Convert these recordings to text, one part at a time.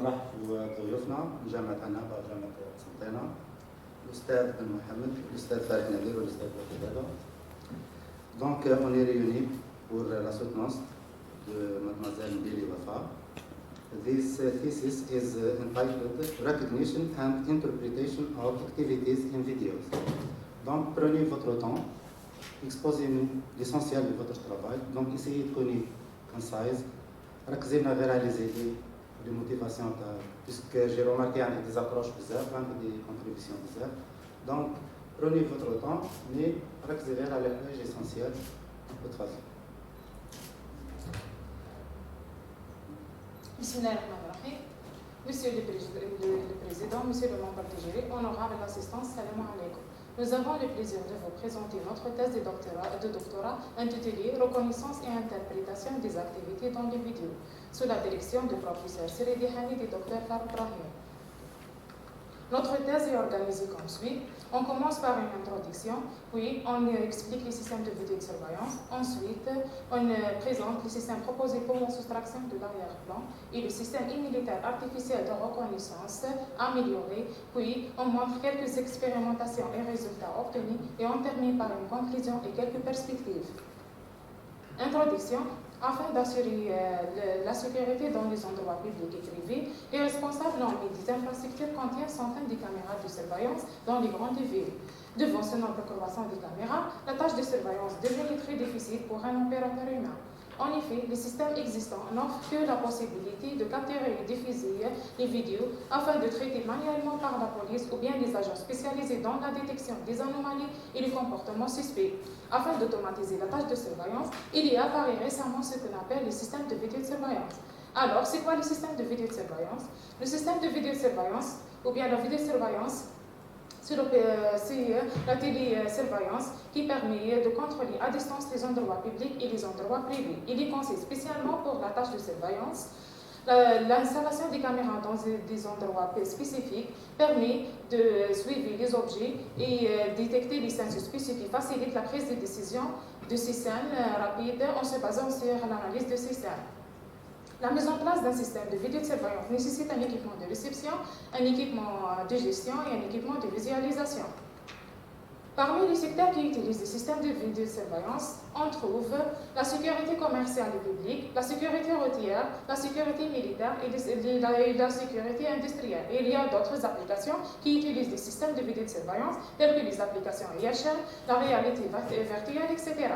نرحبوا بضيوفنا من جامعة عنابة وجامعة سلطانة الأستاذ بن محمد الأستاذ فارس نذير والأستاذ بن. Donc on est réunis pour la soutenance de Mademoiselle Mbili Wafa. This thesis is entitled Recognition and Interpretation of Activities in Videos. Donc prenez votre temps, exposez-nous l'essentiel de votre travail. Donc essayez de connaître concise. ركزينا غير على les idées, les motivations, puisque j'ai remarqué qu'il y a des approches bizarres, des contributions bizarres. Donc prenez votre temps, mais ركزي غير على الحاجة essentielle de votre travail. Bismillahirrahmanirrahim. Monsieur le Président, Monsieur le membre du jury, honorable assistance, salam alaikum. Nous avons le plaisir de vous présenter notre thèse de doctorat intitulée Reconnaissance et interprétation des activités dans les vidéos, sous la direction du professeur Siridi Hamid et Dr Farouk Brahim. Notre thèse est organisée comme suit. On commence par une introduction, puis on explique les systèmes de vidéosurveillance. Ensuite, on présente les systèmes proposés pour la soustraction de l'arrière-plan et le système immunitaire artificiel de reconnaissance amélioré. Puis, on montre quelques expérimentations et résultats obtenus et on termine par une conclusion et quelques perspectives. Introduction. Afin d'assurer la sécurité dans les endroits publics et privés, les responsables en ligne des infrastructures contiennent centaines de caméras de surveillance dans les grandes villes. Devant ce nombre croissant de caméras, la tâche de surveillance devient très difficile pour un opérateur humain. En effet, les systèmes existants n'offrent que la possibilité de capturer et diffuser les vidéos afin de traiter manuellement par la police ou bien les agents spécialisés dans la détection des anomalies et les comportements suspects. Afin d'automatiser la tâche de surveillance, il y a apparu récemment ce qu'on appelle le système de vidéosurveillance. Alors, c'est quoi le système de vidéosurveillance? Le système de vidéosurveillance, ou bien la vidéosurveillance, c'est la télésurveillance qui permet de contrôler à distance les endroits publics et les endroits privés. Il est conçu spécialement pour la tâche de surveillance. L'installation des caméras dans des endroits spécifiques permet de suivre les objets et détecter les scènes suspicieuses qui facilitent la prise de décision de ces scènes rapides en se basant sur l'analyse de ces scènes. La mise en place d'un système de vidéosurveillance nécessite un équipement de réception, un équipement de gestion et un équipement de visualisation. Parmi les secteurs qui utilisent des systèmes de vidéosurveillance, on trouve la sécurité commerciale et publique, la sécurité routière, la sécurité militaire et la sécurité industrielle. Et il y a d'autres applications qui utilisent des systèmes de vidéosurveillance, telles que les applications IHL, la réalité virtuelle, etc.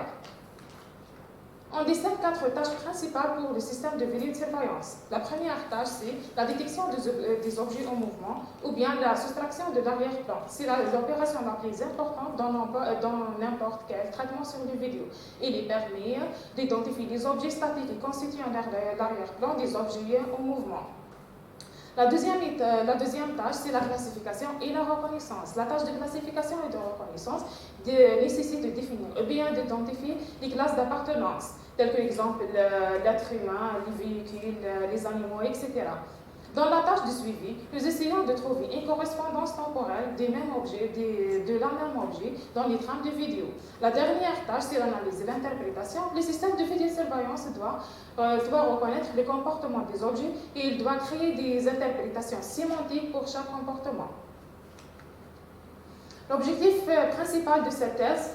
On distingue 4 tâches principales pour le système de vidéosurveillance. La première tâche, c'est la détection des objets en mouvement ou bien la soustraction de l'arrière-plan. C'est l'opération la plus importante dans n'importe quel traitement sur les vidéos. Il permet d'identifier les objets statiques qui constituent l'arrière-plan des objets en mouvement. La deuxième tâche, c'est la classification et la reconnaissance. La tâche de classification et de reconnaissance nécessite de définir ou bien d'identifier les classes d'appartenance, telles que l'exemple l'être humain, les véhicules, les animaux, etc. Dans la tâche de suivi, nous essayons de trouver une correspondance temporelle de la même objet dans les trames de vidéo. La dernière tâche, c'est l'analyse et l'interprétation. Le système de vidéosurveillance doit reconnaître le comportement des objets et il doit créer des interprétations sémantiques pour chaque comportement. L'objectif principal de cette thèse,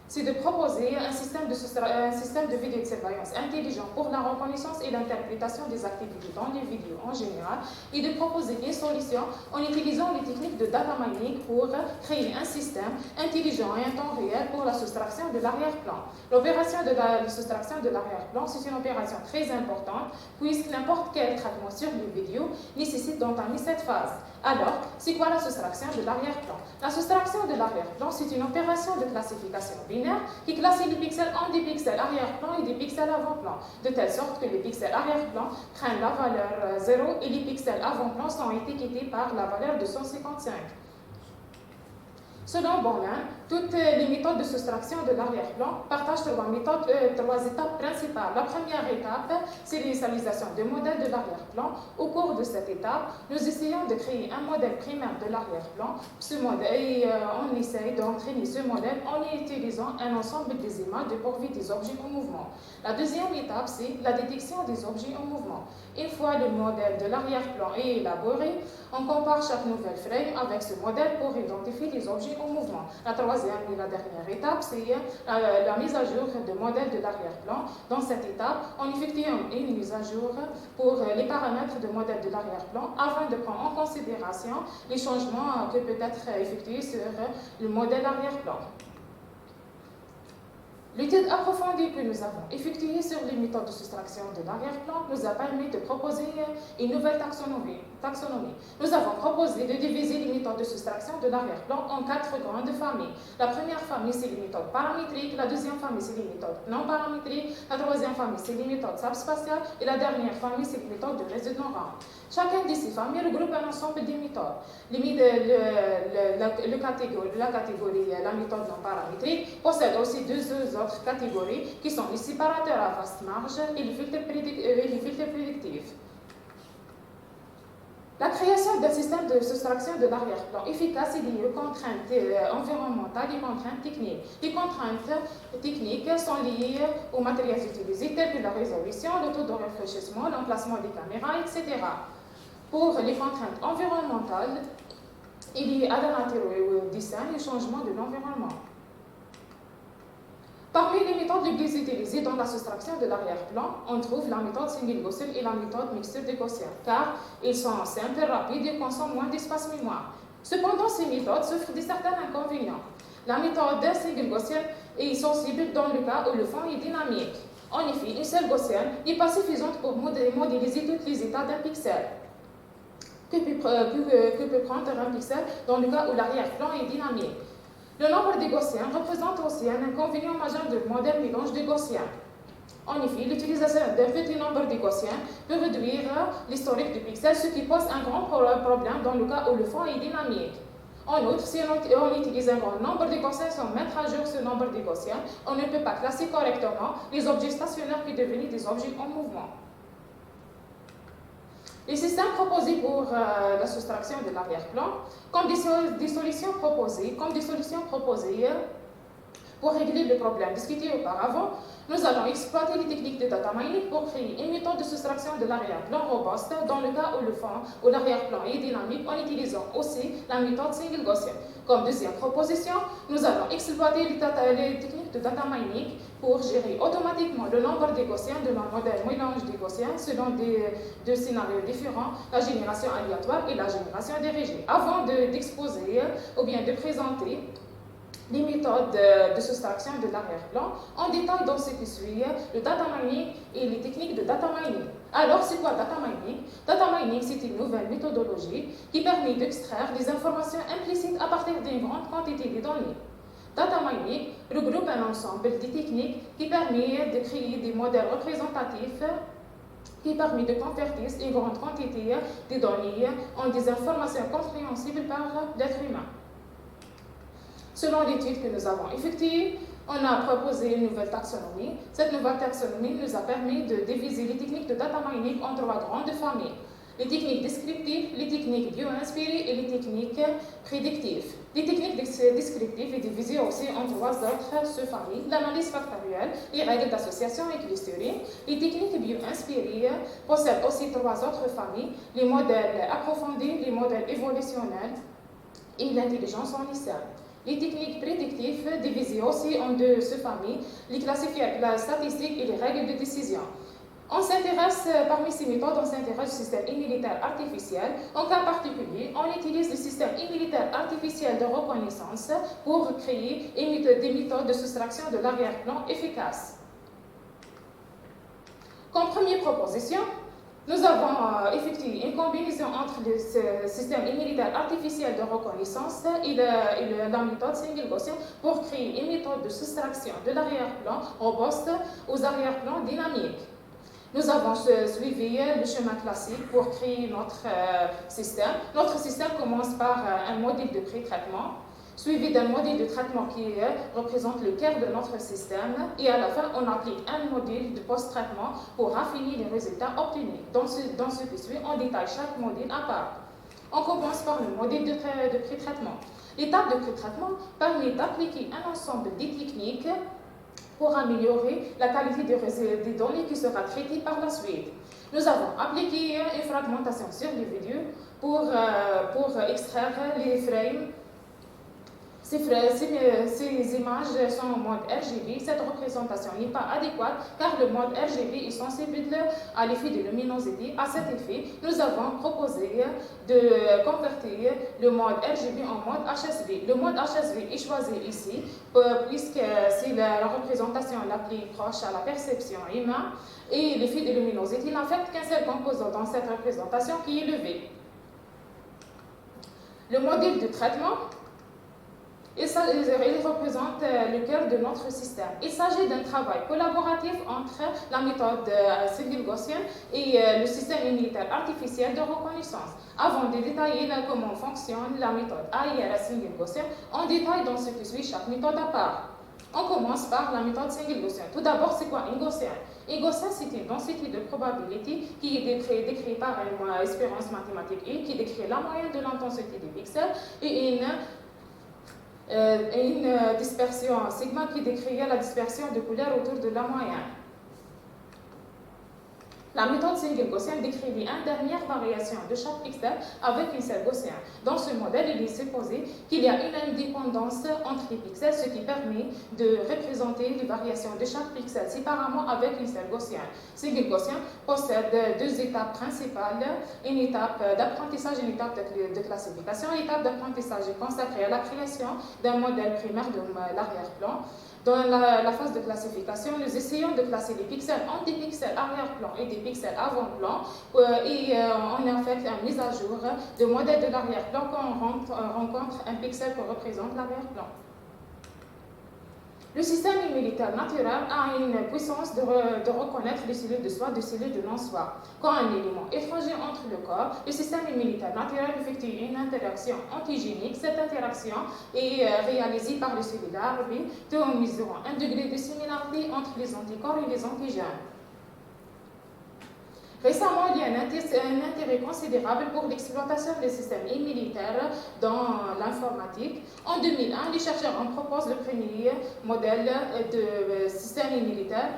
c'est de proposer un système de vidéosurveillance intelligent pour la reconnaissance et l'interprétation des activités dans les vidéos en général et de proposer une solution en utilisant les techniques de data mining pour créer un système intelligent et en temps réel pour la soustraction de l'arrière-plan. L'opération de la soustraction de l'arrière-plan, c'est une opération très importante puisque n'importe quel traitement sur les vidéos nécessite d'entamer cette phase. Alors, c'est quoi la soustraction de l'arrière-plan? La soustraction de l'arrière-plan, c'est une opération de classification binaire qui classe les pixels en des pixels arrière-plan et des pixels avant-plan, de telle sorte que les pixels arrière-plan prennent la valeur 0 et les pixels avant-plan sont étiquetés par la valeur 255. Selon Borland, Toutes les méthodes de soustraction de l'arrière-plan partagent trois étapes principales. La première étape, c'est l'initialisation du modèle de l'arrière-plan. Au cours de cette étape, nous essayons de créer un modèle primaire de l'arrière-plan. On essaye d'entraîner ce modèle en utilisant un ensemble des images dépourvues des objets en mouvement. La deuxième étape, c'est la détection des objets en mouvement. Une fois le modèle de l'arrière-plan est élaboré, on compare chaque nouvelle frame avec ce modèle pour identifier les objets en mouvement. La troisième et la dernière étape, c'est la mise à jour du modèle de l'arrière-plan. Dans cette étape, on effectue une mise à jour pour les paramètres du modèle de l'arrière-plan afin de prendre en considération les changements que peut être effectués sur le modèle arrière-plan. L'étude approfondie que nous avons effectuée sur les méthodes de soustraction de l'arrière-plan nous a permis de proposer une nouvelle taxonomie. Nous avons proposé de diviser les méthodes de soustraction de l'arrière-plan en 4 grandes familles. La première famille, c'est les méthodes paramétriques, la deuxième famille, c'est les méthodes non paramétriques, la troisième famille, c'est les méthodes subspatiales et la dernière famille, c'est les méthodes de résident-rang. Chacune de ces familles regroupe un ensemble de méthodes. La méthode non paramétrique possède aussi deux autres catégories qui sont les séparateurs à vaste marge et les filtres prédictifs. La création d'un système de soustraction de l'arrière-plan efficace est liée aux contraintes environnementales et contraintes techniques. Les contraintes techniques sont liées aux matériels utilisés tels que la résolution, le taux de rafraîchissement, l'emplacement des caméras, etc. Pour les contraintes environnementales, il y a à la nature et au design et au changement de l'environnement. Parmi les méthodes les plus utilisées dans la soustraction de l'arrière-plan, on trouve la méthode single Gaussian et la méthode mixture de Gaussian, car ils sont simples, rapides et consomment moins d'espace mémoire. Cependant, ces méthodes souffrent de certains inconvénients. La méthode single Gaussian est sensible dans le cas où le fond est dynamique. En effet, une seule Gaussienne n'est pas suffisante pour modéliser tous les états d'un pixel. Que peut prendre un pixel dans le cas où l'arrière-plan est dynamique? Le nombre de Gaussiens représente aussi un inconvénient majeur du modèle mélange de Gaussiens. En effet, l'utilisation d'un petit nombre de Gaussiens peut réduire l'historique du pixel, ce qui pose un grand problème dans le cas où le fond est dynamique. En outre, si on utilise un grand nombre de Gaussiens sans mettre à jour ce nombre de Gaussiens, on ne peut pas classer correctement les objets stationnaires qui deviennent des objets en mouvement. Les systèmes proposés pour la soustraction de l'arrière-plan, comme des solutions proposées pour régler le problème discuté auparavant, nous allons exploiter les techniques de data mining pour créer une méthode de soustraction de l'arrière-plan robuste dans le cas où le fond ou l'arrière-plan est dynamique en utilisant aussi la méthode single Gaussian. Comme deuxième proposition, nous allons exploiter les techniques de data mining pour gérer automatiquement le nombre de Gaussiens de nos modèles mélange des Gaussiens selon deux scénarios différents, la génération aléatoire et la génération dirigée. Avant d'exposer ou bien de présenter les méthodes de soustraction de l'arrière-plan en détail dans ce qui suit, le data mining et les techniques de data mining. Alors, c'est quoi data mining? Data mining, c'est une nouvelle méthodologie qui permet d'extraire des informations implicites à partir d'une grande quantité de données. Data mining regroupe un ensemble de techniques qui permet de créer des modèles représentatifs qui permet de convertir une grande quantité de données en des informations compréhensibles par l'être humain. Selon l'étude que nous avons effectuée, on a proposé une nouvelle taxonomie. Cette nouvelle taxonomie nous a permis de diviser les techniques de data mining en 3 grandes familles. Les techniques descriptives, les techniques bio-inspirées et les techniques prédictives. Les techniques descriptives sont divisées aussi en 3 autres sous-familles, l'analyse factorielle, les règles d'association et clustering. Les techniques bio-inspirées possèdent aussi 3 autres familles, les modèles approfondis, les modèles évolutionnels et l'intelligence initiale. Les techniques prédictives, divisées aussi en 2 sous-familles, les classifications statistiques et les règles de décision. Parmi ces méthodes, on s'intéresse au système immunitaire artificiel. En cas particulier, on utilise le système immunitaire artificiel de reconnaissance pour créer des méthodes de soustraction de l'arrière-plan efficaces. Comme première proposition, nous avons effectué une combinaison entre le système immunitaire artificiel de reconnaissance et la méthode single Gaussian pour créer une méthode de soustraction de l'arrière-plan robuste aux arrière-plans dynamiques. Nous avons suivi le chemin classique pour créer notre système. Notre système commence par un modèle de pré-traitement. suivi d'un module de traitement qui représente le cœur de notre système. Et à la fin, on applique un module de post-traitement pour raffiner les résultats obtenus. Dans ce qui suit, on détaille chaque module à part. On commence par le module de pré-traitement. L'étape de pré-traitement permet d'appliquer un ensemble de techniques pour améliorer la qualité des données qui sera traitée par la suite. Nous avons appliqué une fragmentation sur les vidéos pour extraire les frames. Ces images sont en mode RGB. Cette représentation n'est pas adéquate car le mode RGB est sensible à l'effet de luminosité. À cet effet, nous avons proposé de convertir le mode RGB en mode HSV. Le mode HSV est choisi ici puisque c'est la représentation la plus proche à la perception humaine et l'effet de luminosité n'affecte qu'un seul composant dans cette représentation qui est le V. Le module de traitement, il représente le cœur de notre système. Il s'agit d'un travail collaboratif entre la méthode single gaussienne et le système immunitaire artificiel de reconnaissance. Avant de détailler comment fonctionne la méthode AIRS single gaussienne, on détaille dans ce qui suit chaque méthode à part. On commence par la méthode single gaussienne. Tout d'abord, c'est quoi une gaussienne? Une gaussienne, c'est une densité de probabilité qui est décrite par une espérance mathématique et qui décrit la moyenne de l'intensité des pixels et une dispersion sigma qui décrit la dispersion de couleurs autour de la moyenne. La méthode single gaussienne décrit une dernière variation de chaque pixel avec une seule gaussienne. Dans ce modèle, il est supposé qu'il y a une indépendance entre les pixels, ce qui permet de représenter les variations de chaque pixel séparément avec une seule gaussienne. Single gaussienne possède deux étapes principales, une étape d'apprentissage et une étape de classification. L'étape d'apprentissage est consacrée à la création d'un modèle primaire de l'arrière-plan. Dans la phase de classification, nous essayons de classer les pixels en des pixels arrière-plan et des pixels avant-plan et on a fait une mise à jour de modèle de l'arrière-plan quand on rencontre un pixel qui représente l'arrière-plan. Le système immunitaire naturel a une puissance de reconnaître les cellules de soi des cellules de non-soi. Quand un élément étranger entre le corps, le système immunitaire naturel effectue une interaction antigénique. Cette interaction est réalisée par le cellulaire B, tout en mesurant un degré de similarité entre les anticorps et les antigènes. Récemment, il y a un intérêt considérable pour l'exploitation des systèmes immunitaires dans l'informatique. En 2001, les chercheurs en proposent le premier modèle de système immunitaire.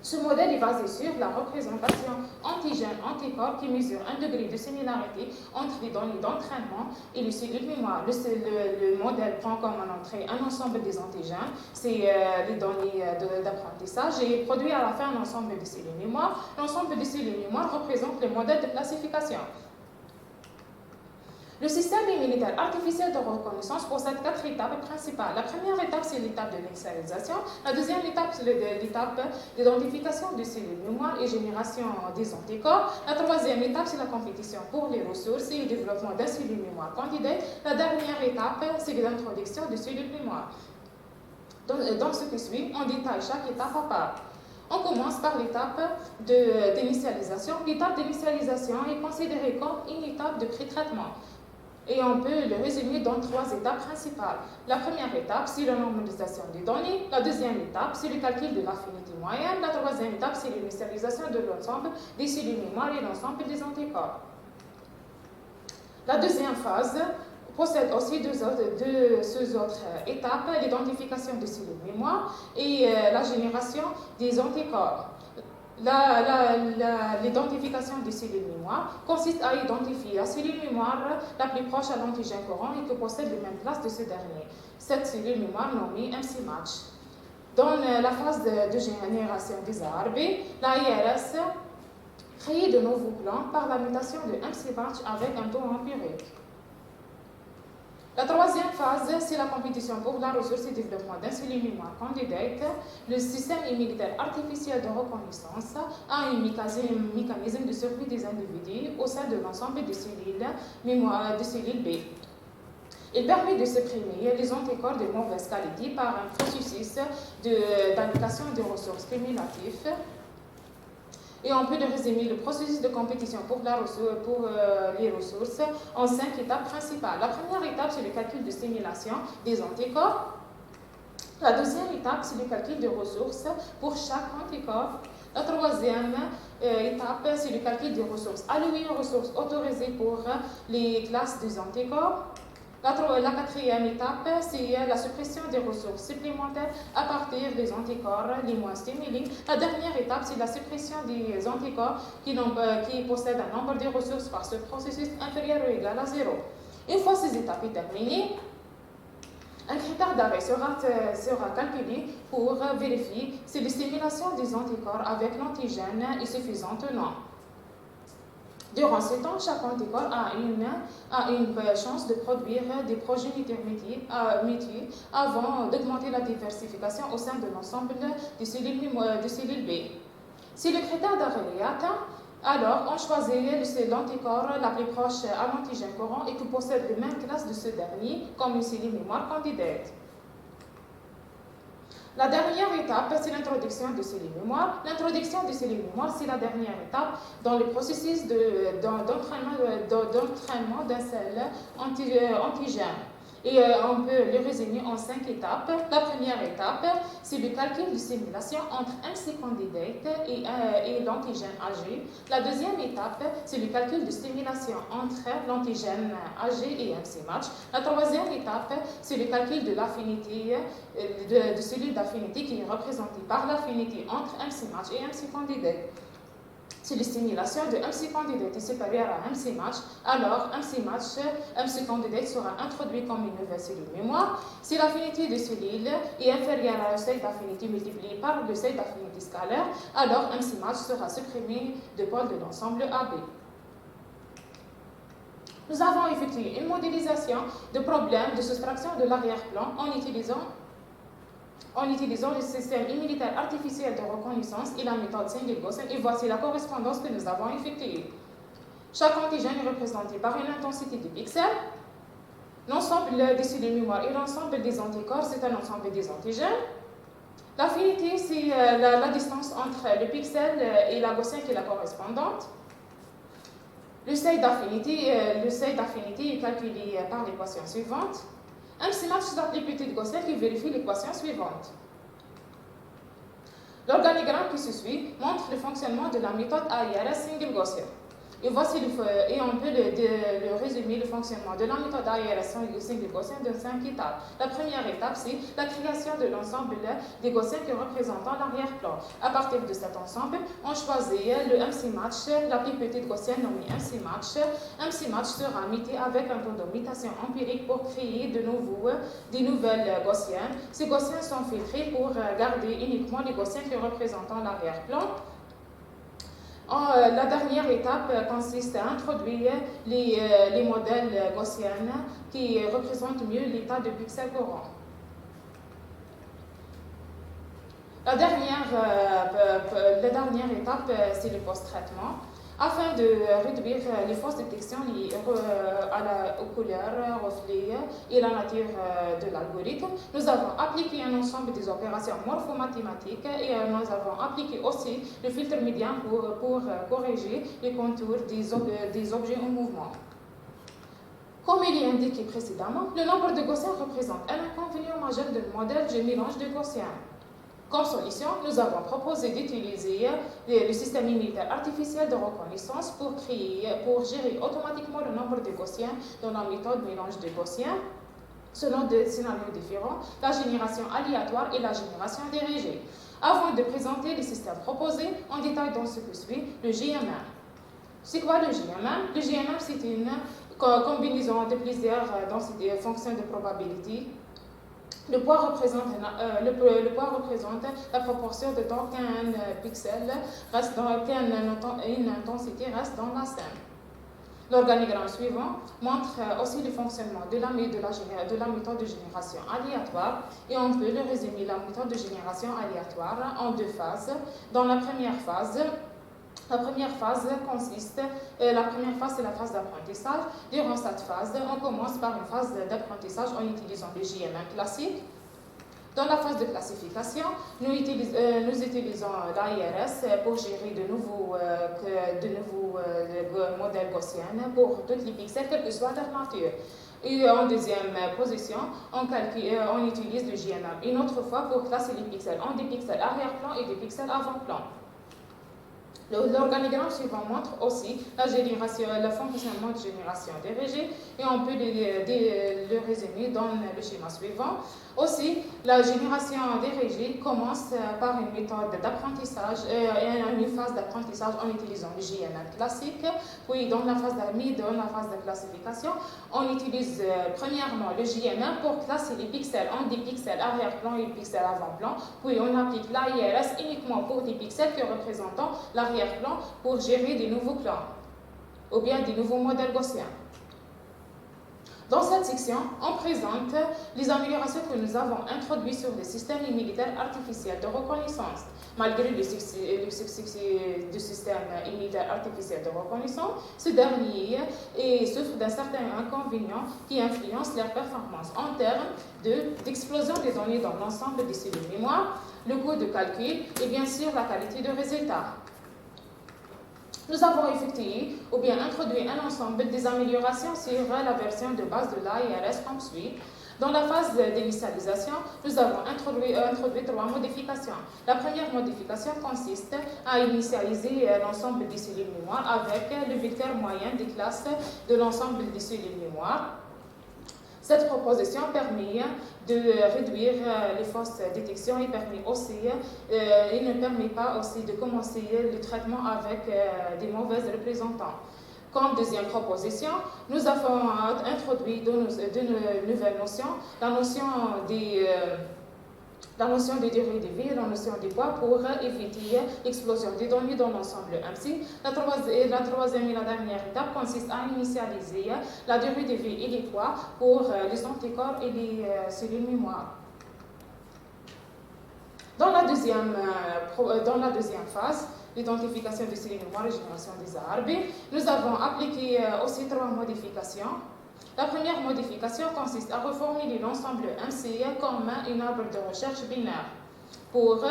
Ce modèle est basé sur la représentation antigène-anticorps qui mesure un degré de similarité entre les données d'entraînement et les cellules mémoire. Le modèle prend comme entrée un ensemble des antigènes, c'est les données d'apprentissage, et produit à la fin un ensemble de cellules mémoire. L'ensemble des cellules mémoire représente le modèle de classification. Le système immunitaire artificiel de reconnaissance possède 4 étapes principales. La première étape, c'est l'étape de l'initialisation. La deuxième étape, c'est l'étape d'identification des cellules mémoire et génération des anticorps. La troisième étape, c'est la compétition pour les ressources et le développement d'un cellule mémoire candidate. La dernière étape, c'est l'introduction de cellules mémoire. Dans ce qui suit, on détaille chaque étape à part. On commence par l'étape d'initialisation. L'étape d'initialisation est considérée comme une étape de pré-traitement. Et on peut le résumer dans 3 étapes principales. La première étape, c'est la normalisation des données. La deuxième étape, c'est le calcul de l'affinité moyenne. La troisième étape, c'est l'initialisation de l'ensemble des cellules mémoire et l'ensemble des anticorps. La deuxième phase possède aussi deux autres étapes, l'identification des cellules mémoire et la génération des anticorps. L'identification des cellules mémoire consiste à identifier la cellule mémoire la plus proche à l'antigène courant et qui possède les mêmes classes de ce dernier. Cette cellule mémoire nommée MC-match. Dans la phase de génération des ARB, l'AIRS crée de nouveaux plans par la mutation de MC-match avec un taux empirique. La troisième phase, c'est la compétition pour la ressource et le développement d'un cellule mémoire candidate. Le système immunitaire artificiel de reconnaissance a un mécanisme de survie des individus au sein de l'ensemble des cellules mémoire de cellules B. Il permet de supprimer les anticorps de mauvaise qualité par un processus d'allocation de ressources cumulatives. Et on peut résumer le processus de compétition pour les ressources en 5 étapes principales. La première étape, c'est le calcul de stimulation des anticorps. La deuxième étape, c'est le calcul de ressources pour chaque anticorps. La troisième étape, c'est le calcul des ressources allouées aux ressources autorisées pour les classes des anticorps. La quatrième étape, c'est la suppression des ressources supplémentaires à partir des anticorps les moins stimulés. La dernière étape, c'est la suppression des anticorps qui possèdent un nombre de ressources par ce processus inférieur ou égal à 0. Une fois ces étapes terminées, un critère d'arrêt sera calculé pour vérifier si la stimulation des anticorps avec l'antigène est suffisante ou non. Durant ce temps, chaque anticorps a une chance de produire des progénitures métiers avant d'augmenter la diversification au sein de l'ensemble des cellules B. Si le critère d'arrêt est atteint, alors on choisit l'anticorps la plus proche à l'antigène courant et qui possède la même classe de ce dernier comme une cellule mémoire candidate. La dernière étape, c'est l'introduction de cellules mémoire. L'introduction de cellules mémoire, c'est la dernière étape dans le processus d'entraînement d'un seul antigène. Et on peut le résumer en 5 étapes. La première étape, c'est le calcul de simulation entre MC candidate et l'antigène AG. La deuxième étape, c'est le calcul de stimulation entre l'antigène AG et MC match. La troisième étape, c'est le calcul de l'affinité de cellules d'affinité qui est représentée par l'affinité entre MC match et MC candidate. Si la stimulation de MC candidate est supérieure à MC match, alors MC candidate sera introduit comme une nouvelle cellule mémoire. Si l'affinité de cellules est inférieure à un seuil d'affinité multiplié par le seuil d'affinité scalaire, alors MC match sera supprimé de pôle de l'ensemble AB. Nous avons effectué une modélisation de problèmes de soustraction de l'arrière-plan en utilisant le système immunitaire artificiel de reconnaissance et la méthode Single-Gaussian, et voici la correspondance que nous avons effectuée. Chaque antigène est représenté par une intensité de pixels. L'ensemble des cellules mémoire et l'ensemble des anticorps, c'est un ensemble des antigènes. L'affinité, c'est la distance entre le pixel et la Gaussian qui est la correspondante. Le seuil d'affinité est calculé par l'équation suivante. MC match c'est la plus petite Gaussienne qui vérifie l'équation suivante. L'organigramme qui se suit montre le fonctionnement de la méthode AIRS single Gaussian. Et on peut le résumer le fonctionnement de la méthode AIRS single Gaussian dans 5 étapes. La première étape, c'est la création de l'ensemble des Gaussiens qui représentent l'arrière-plan. À partir de cet ensemble, on choisit le MC match, la plus petite Gaussienne nommée MC match. MC match sera mité avec un taux de mutation empirique pour créer des nouvelles Gaussiennes. Ces Gaussiens sont filtrés pour garder uniquement les Gaussiens qui représentent l'arrière-plan. La dernière étape consiste à introduire les modèles gaussiens qui représentent mieux l'état de pixels courant. La dernière étape, c'est le post-traitement. Afin de réduire les fausses détections liées aux couleurs, reflets et la nature de l'algorithme, nous avons appliqué un ensemble des opérations morphomathématiques et nous avons appliqué aussi le filtre médian pour corriger les contours des objets en mouvement. Comme il est indiqué précédemment, le nombre de Gaussiens représente un inconvénient majeur du modèle de mélange de Gaussiens. Comme solution, nous avons proposé d'utiliser le système immunitaire artificiel de reconnaissance pour gérer automatiquement le nombre de Gaussiens dans la méthode mélange de Gaussiens, selon deux scénarios différents, la génération aléatoire et la génération dirigée. Avant de présenter les systèmes proposés, on détaille dans ce que suit le GMM. C'est quoi le GMM? Le GMM, c'est une combinaison de plusieurs fonctions de probabilité. Le poids représente la proportion de temps qu'un pixel qu'une intensité reste dans la scène. L'organigramme suivant montre aussi le fonctionnement de la méthode de génération aléatoire et on peut le résumer la méthode de génération aléatoire en 2 phases. Dans la première phase, c'est la phase d'apprentissage. Durant cette phase, on commence par une phase d'apprentissage en utilisant le GMM classique. Dans la phase de classification, nous utilisons l'AIRS pour gérer de nouveaux modèles gaussiens pour tous les pixels, quelle que soit leur nature. Et en deuxième position, on utilise le GNR une autre fois pour classer les pixels en des pixels arrière-plan et des pixels avant-plan. L'organigramme suivant montre aussi le fonctionnement de génération des régies et on peut le résumer dans le schéma suivant. Aussi, la génération des régies commence par une méthode d'apprentissage et une phase d'apprentissage en utilisant le GNR classique. Puis, dans la phase de classification, on utilise premièrement le GNR pour classer les pixels en des pixels arrière-plan et des pixels avant-plan. Puis, on applique l'AIRS uniquement pour des pixels que représentant l'arrière-plan pour gérer des nouveaux plans ou bien des nouveaux modèles gaussiens. Dans cette section, on présente les améliorations que nous avons introduites sur le système immunitaire artificiel de reconnaissance. Malgré le succès du système immunitaire artificiel de reconnaissance, ce dernier souffre d'un certain inconvénient qui influence leur performance en termes d'explosion des données dans l'ensemble des cellules mémoire, le coût de calcul et bien sûr la qualité de résultat. Nous avons effectué ou bien introduit un ensemble des améliorations sur la version de base de l'AIRS comme suit. Dans la phase d'initialisation, nous avons introduit 3 modifications. La première modification consiste à initialiser l'ensemble des cellules mémoire avec le vecteur moyen des classes de l'ensemble des cellules mémoire. Cette proposition permet de réduire les fausses détections et ne permet pas aussi de commencer le traitement avec des mauvais représentants. Comme deuxième proposition, nous avons introduit deux nouvelles notions, la notion de durée de vie et la notion de poids pour éviter l'explosion des données dans l'ensemble MC. La troisième et la dernière étape consiste à initialiser la durée de vie et les poids pour les anticorps et les cellules mémoire. Dans la deuxième phase, l'identification des cellules mémoire et génération des ARB, nous avons appliqué aussi 3 modifications. La première modification consiste à reformuler l'ensemble MC comme un arbre de recherche binaire. Pour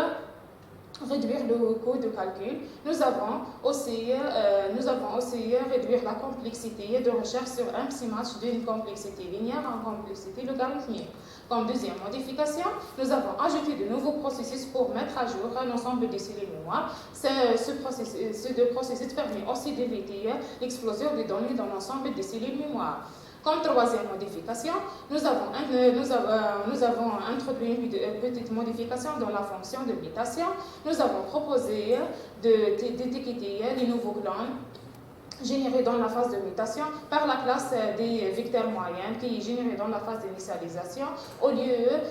réduire le coût de calcul, nous avons aussi réduire la complexité de recherche sur MC match d'une complexité linéaire en complexité logarithmique. Comme deuxième modification, nous avons ajouté de nouveaux processus pour mettre à jour l'ensemble des cellules mémoire. Ce processus permet aussi d'éviter l'explosion des données dans l'ensemble des cellules mémoire. Comme troisième modification, nous avons introduit une petite modification dans la fonction de mutation. Nous avons proposé d'étiqueter les nouveaux clones générés dans la phase de mutation par la classe des vecteurs moyens qui est générée dans la phase d'initialisation au lieu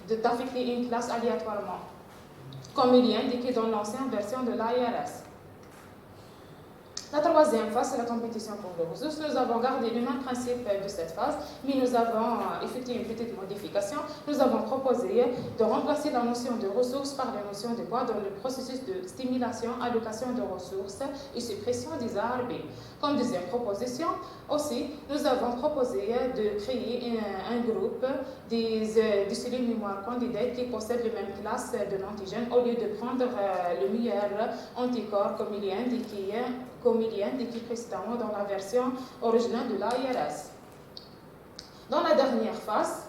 d'affecter une classe aléatoirement, comme il est indiqué dans l'ancienne version de l'AIRS. La troisième phase, c'est la compétition pour les ressources. Nous avons gardé le même principe de cette phase, mais nous avons effectué une petite modification. Nous avons proposé de remplacer la notion de ressources par la notion de poids dans le processus de stimulation, allocation de ressources et suppression des ARB. Comme deuxième proposition, aussi, nous avons proposé de créer un groupe des cellules mémoire candidates qui possèdent la même classe de l'antigène au lieu de prendre le meilleur anticorps comme il est indiqué précédemment dans la version originale de l'AIRS. Dans la dernière phase,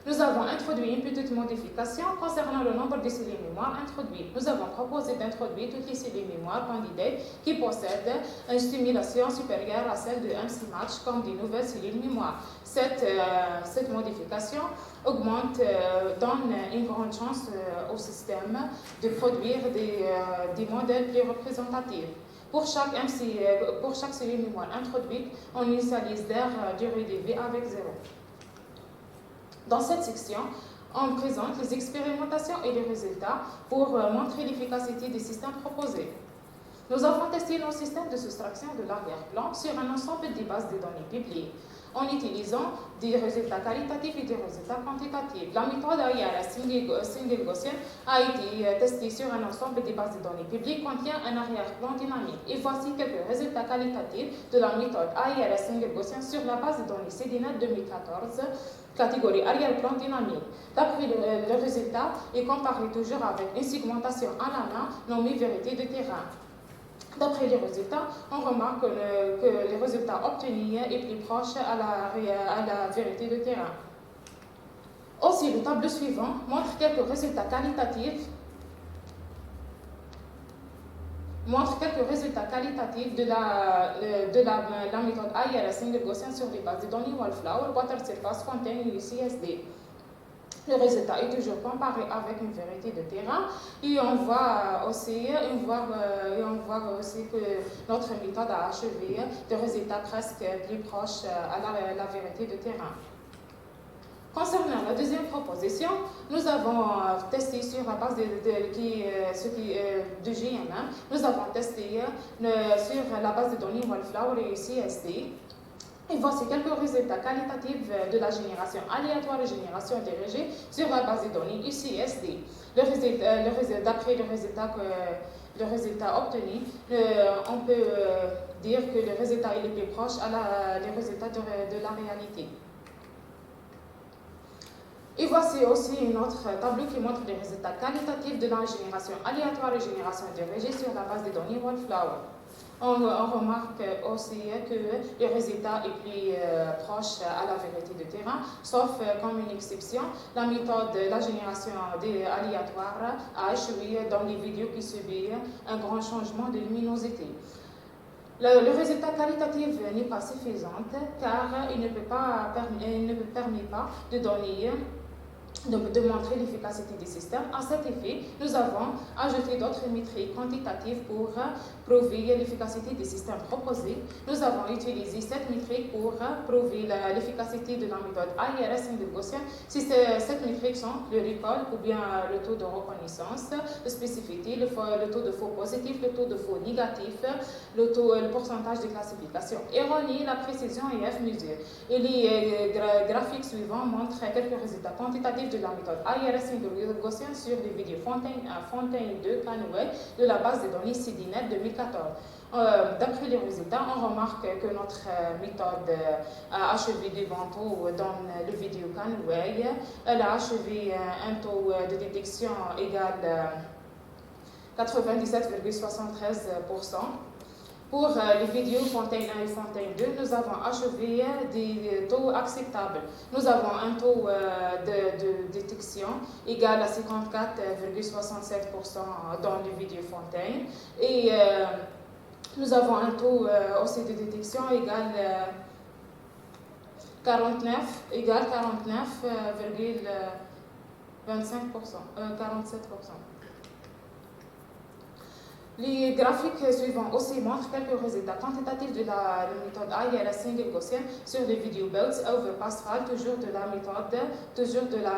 nous avons introduit une petite modification concernant le nombre de cellules mémoire introduites. Nous avons proposé d'introduire toutes les cellules mémoire candidates qui possèdent une stimulation supérieure à celle de MC Match comme des nouvelles cellules mémoire. Cette modification donne une grande chance au système de produire des modèles plus représentatifs. Pour chaque cellule mémoire introduite, on initialise leur durée de vie avec 0. Dans cette section, on présente les expérimentations et les résultats pour montrer l'efficacité des systèmes proposés. Nous avons testé nos systèmes de soustraction de l'arrière-plan sur un ensemble de bases de données publiées. en utilisant des résultats qualitatifs et des résultats quantitatifs. La méthode AIRS single Gaussian a été testée sur un ensemble de bases de données publiques contient un arrière-plan dynamique. Et voici quelques résultats qualitatifs de la méthode AIRS single Gaussian sur la base de données CDNet 2014, catégorie arrière-plan dynamique. D'après le résultat est comparé toujours avec une segmentation à la main nommée vérité de terrain. D'après les résultats, on remarque que les résultats obtenus est plus proche à la vérité de terrain. Aussi, le tableau suivant montre quelques résultats qualitatifs de la méthode AIRS single Gaussian sur les bases de données Wallflower, Water Surface, Fontaine et UCSD. Le résultat est toujours comparé avec une vérité de terrain et on voit aussi que notre méthode a achevé des résultats presque plus proches à la vérité de terrain. Concernant la deuxième proposition, nous avons testé sur la base de GMM, nous avons testé sur la base de données Wallflower et CSD. Et voici quelques résultats qualitatifs de la génération aléatoire et génération dirigée sur la base de données UCSD. D'après le résultat obtenu, on peut dire que le résultat est le plus proche des résultats de la réalité. Et voici aussi un autre tableau qui montre les résultats qualitatifs de la génération aléatoire et génération dirigée sur la base de données Wallflower. On remarque aussi que le résultat est plus proche à la vérité de terrain, sauf comme une exception, la méthode de la génération aléatoire a échoué dans les vidéos qui subissent un grand changement de luminosité. Le résultat qualitatif n'est pas suffisant car il ne permet pas de montrer l'efficacité du système. À cet effet, nous avons ajouté d'autres métriques quantitatives pour prouver l'efficacité du système proposé. Nous avons utilisé cette métrique pour prouver l'efficacité de la méthode AIRS single Gaussian. Si cette métrique sont le recall ou bien le taux de reconnaissance, la spécificité, le taux de faux positif, le taux de faux négatif, le pourcentage de classification erronée, la précision et F mesure. Et les graphiques suivants montrent quelques résultats quantitatifs de la méthode AIRS single Gaussian sur les vidéos Fontaine 2 Canway de la base de données CDNet 2014. D'après les résultats, on remarque que notre méthode a achevé des taux dans le vidéo Canway. Elle a achevé un taux de détection égal à 97,73%. Pour les vidéos Fontaine 1 et Fontaine 2, nous avons achevé des taux acceptables. Nous avons un taux de détection égal à 54,67% dans les vidéos Fontaine et nous avons un taux aussi de détection égal à 47%. Les graphiques suivants aussi montrent quelques résultats quantitatifs de la méthode AIRS single Gaussian sur les vidéos belts over Pascal, toujours de la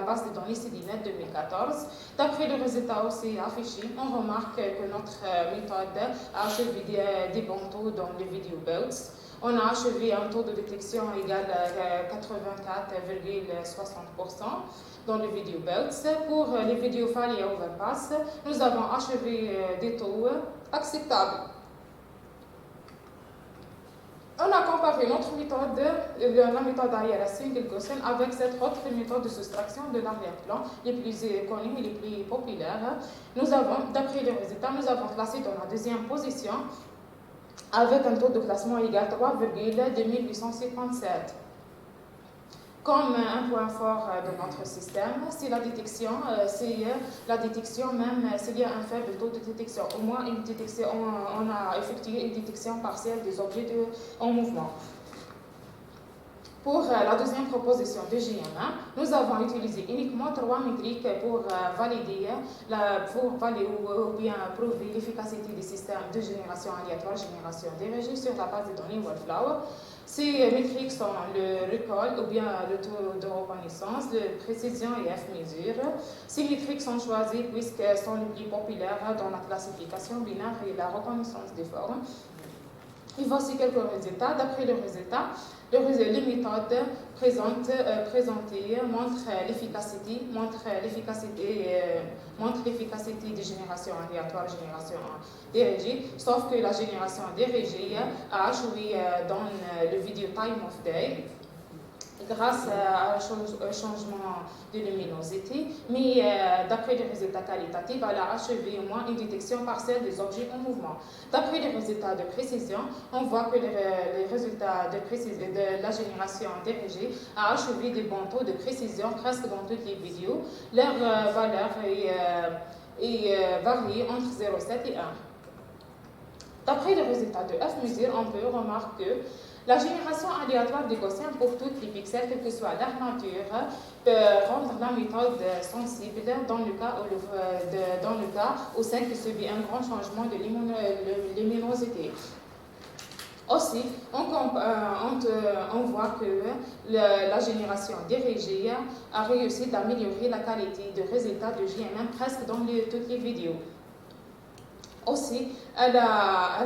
base de données CDNet 2014. D'après les résultats aussi affichés, on remarque que notre méthode a achevé des bons taux dans les vidéos belts. On a achevé un taux de détection égal à 84,60% dans les vidéos belts. Pour les vidéos failles et overpass, nous avons achevé des taux acceptables. On a comparé notre méthode, la méthode AIRS single Gaussian, avec cette autre méthode de soustraction de l'arrière-plan, les plus connues et les plus populaires. D'après les résultats, nous avons classé dans la deuxième position avec un taux de classement égal à 3,2857. Comme un point fort de notre système, c'est la détection, même s'il y a un faible taux de détection. Au moins, on a effectué une détection partielle des objets en mouvement. Pour la deuxième proposition de GMM, nous avons utilisé uniquement 3 métriques pour valider ou bien prouver l'efficacité du système de génération aléatoire, génération dirigée sur la base de données Wallflower. Ces métriques sont le recall ou bien le taux de reconnaissance, la précision et F mesure. Ces métriques sont choisies puisqu'elles sont les plus populaires dans la classification binaire et la reconnaissance des formes. Et voici quelques résultats. D'après les résultats, les méthodes présentées montrent l'efficacité des générations aléatoires et génération dirigée, sauf que la génération dirigée a échoué dans le vidéo Time of Day grâce à un changement de luminosité, mais d'après les résultats qualitatifs, elle a achevé au moins une détection partielle des objets en mouvement. D'après les résultats de précision, on voit que les résultats de la génération dirigée a achevé des bons taux de précision presque dans toutes les vidéos. Leur valeur varie entre 0,7 et 1. D'après les résultats de F-Mesure, on peut remarquer que la génération aléatoire des Gaussiens pour tous les pixels, quelle que soit leur nature, peut rendre la méthode sensible dans le cas où 5 subit un grand changement de luminosité. Aussi, on voit que la génération dirigée a réussi d'améliorer la qualité de résultats de JMM presque dans toutes les vidéos. Aussi, elle a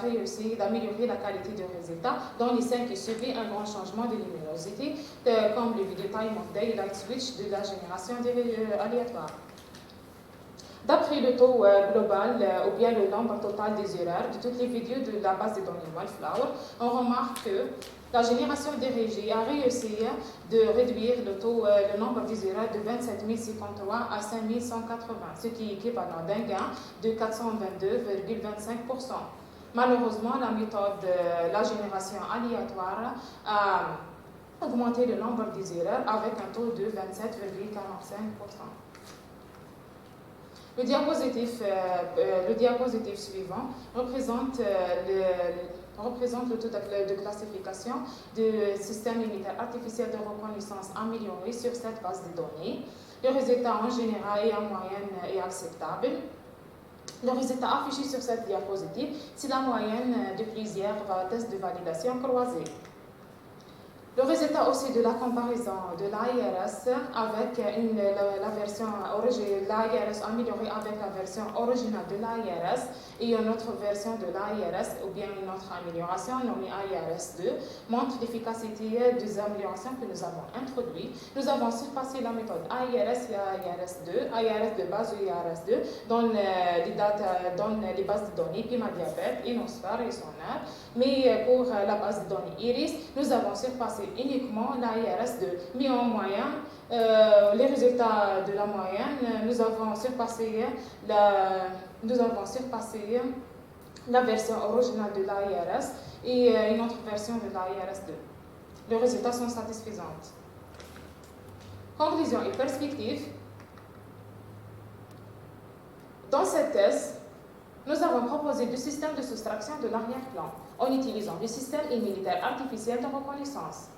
réussi d'améliorer la qualité de résultats dans les 5 qui subissent un grand changement de luminosité, comme le vidéo Time of Day Light Switch de la génération aléatoire. D'après le taux global ou bien le nombre total des erreurs de toutes les vidéos de la base de données Wildflower, on remarque que la génération dirigée a réussi de réduire le nombre des erreurs de 27 053 à 5 180, ce qui est équivalent d'un gain de 422,25%. Malheureusement, la méthode de la génération aléatoire a augmenté le nombre des erreurs avec un taux de 27,45%. Le diapositive suivant représente le taux de classification du système unitaire artificiel de reconnaissance amélioré sur cette base de données. Le résultat en général et en moyenne est acceptable. Le résultat affiché sur cette diapositive, c'est la moyenne de plusieurs tests de validation croisés. Le résultat aussi de la comparaison de l'AIRS avec la version l'AIRS améliorée avec la version originale de l'AIRS et une autre version de l'AIRS ou bien une autre amélioration nommée AIRS 2 montre l'efficacité des améliorations que nous avons introduites. Nous avons surpassé la méthode AIRS et AIRS 2, AIRS de base et AIRS 2 dans les bases de données PIMA-Diabète, Inosphere et Sonar. Mais pour la base de données IRIS, nous avons surpassé uniquement l'AIRS 2. Mais en moyenne, les résultats de la moyenne, nous avons surpassé la version originale de l'AIRS et une autre version de l'AIRS 2. Les résultats sont satisfaisants. Conclusion et perspective. Dans cette thèse, nous avons proposé deux systèmes de soustraction de l'arrière-plan en utilisant le système immunitaire artificiel de reconnaissance.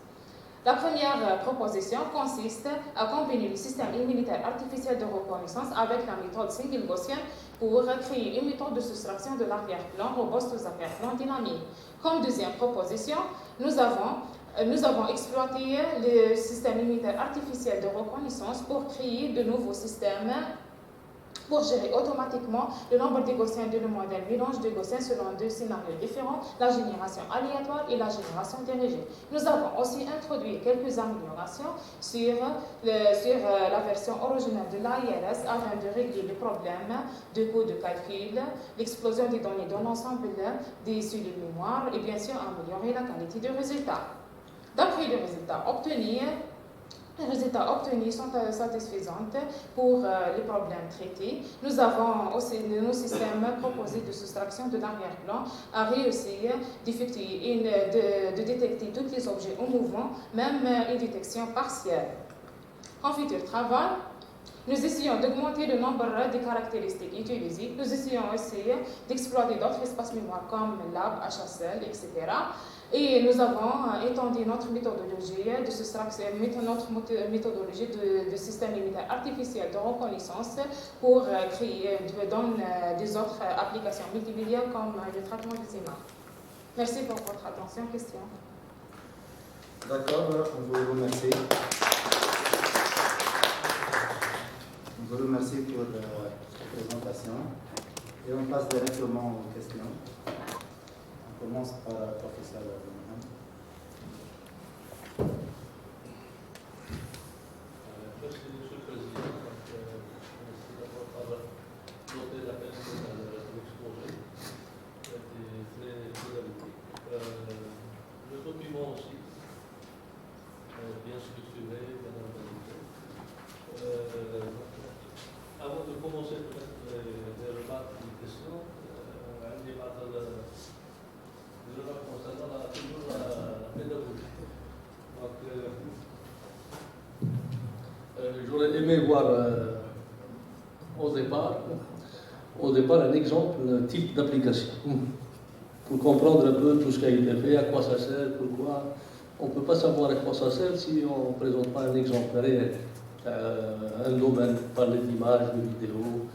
La première proposition consiste à combiner le système immunitaire artificiel de reconnaissance avec la méthode single gaussienne pour créer une méthode de soustraction de l'arrière-plan robuste aux arrière-plans dynamiques. Comme deuxième proposition, nous avons exploité le système immunitaire artificiel de reconnaissance pour créer de nouveaux systèmes pour gérer automatiquement le nombre de Gaussiens de le modèle mélange de Gaussiens selon deux scénarios différents, la génération aléatoire et la génération dirigée. Nous avons aussi introduit quelques améliorations sur la version originale de l'AIRS afin de régler le problème de coût de calcul, l'explosion des données dans l'ensemble des cellules mémoire et bien sûr améliorer la qualité du résultat. D'après les résultats obtenus, les résultats obtenus sont satisfaisants pour les problèmes traités. Nous avons aussi nos systèmes proposés de soustraction de l'arrière-plan à réussir de détecter tous les objets en mouvement, même une détection partielle. En futur travail, nous essayons d'augmenter le nombre de caractéristiques utilisées. Nous essayons aussi d'exploiter d'autres espaces mémoire comme Lab, HSL, etc. Et nous avons étendu notre méthodologie de soustraction, notre méthodologie de système immunitaire artificiel de reconnaissance pour créer des autres applications multimédia comme le traitement des images. Merci pour votre attention. Question? D'accord, on vous remercie. On vous remercie pour la présentation. Et on passe directement aux questions. On commence par le professeur Mohamed. Merci, Monsieur le Président. Merci d'avoir noté la peine de l'exposé. C'était très abouti. Le document aussi, bien structuré, bien organisé. Avant de commencer peut-être les remarques et les questions, عندي بعض الريمارك concernant toujours la pédagogie. Donc, j'aurais aimé voir au départ un exemple, un type d'application, pour comprendre un peu tout ce qui a été fait, à quoi ça sert, pourquoi. On ne peut pas savoir à quoi ça sert si on ne présente pas un exemple réel. Un domaine, parler d'images, de vidéos,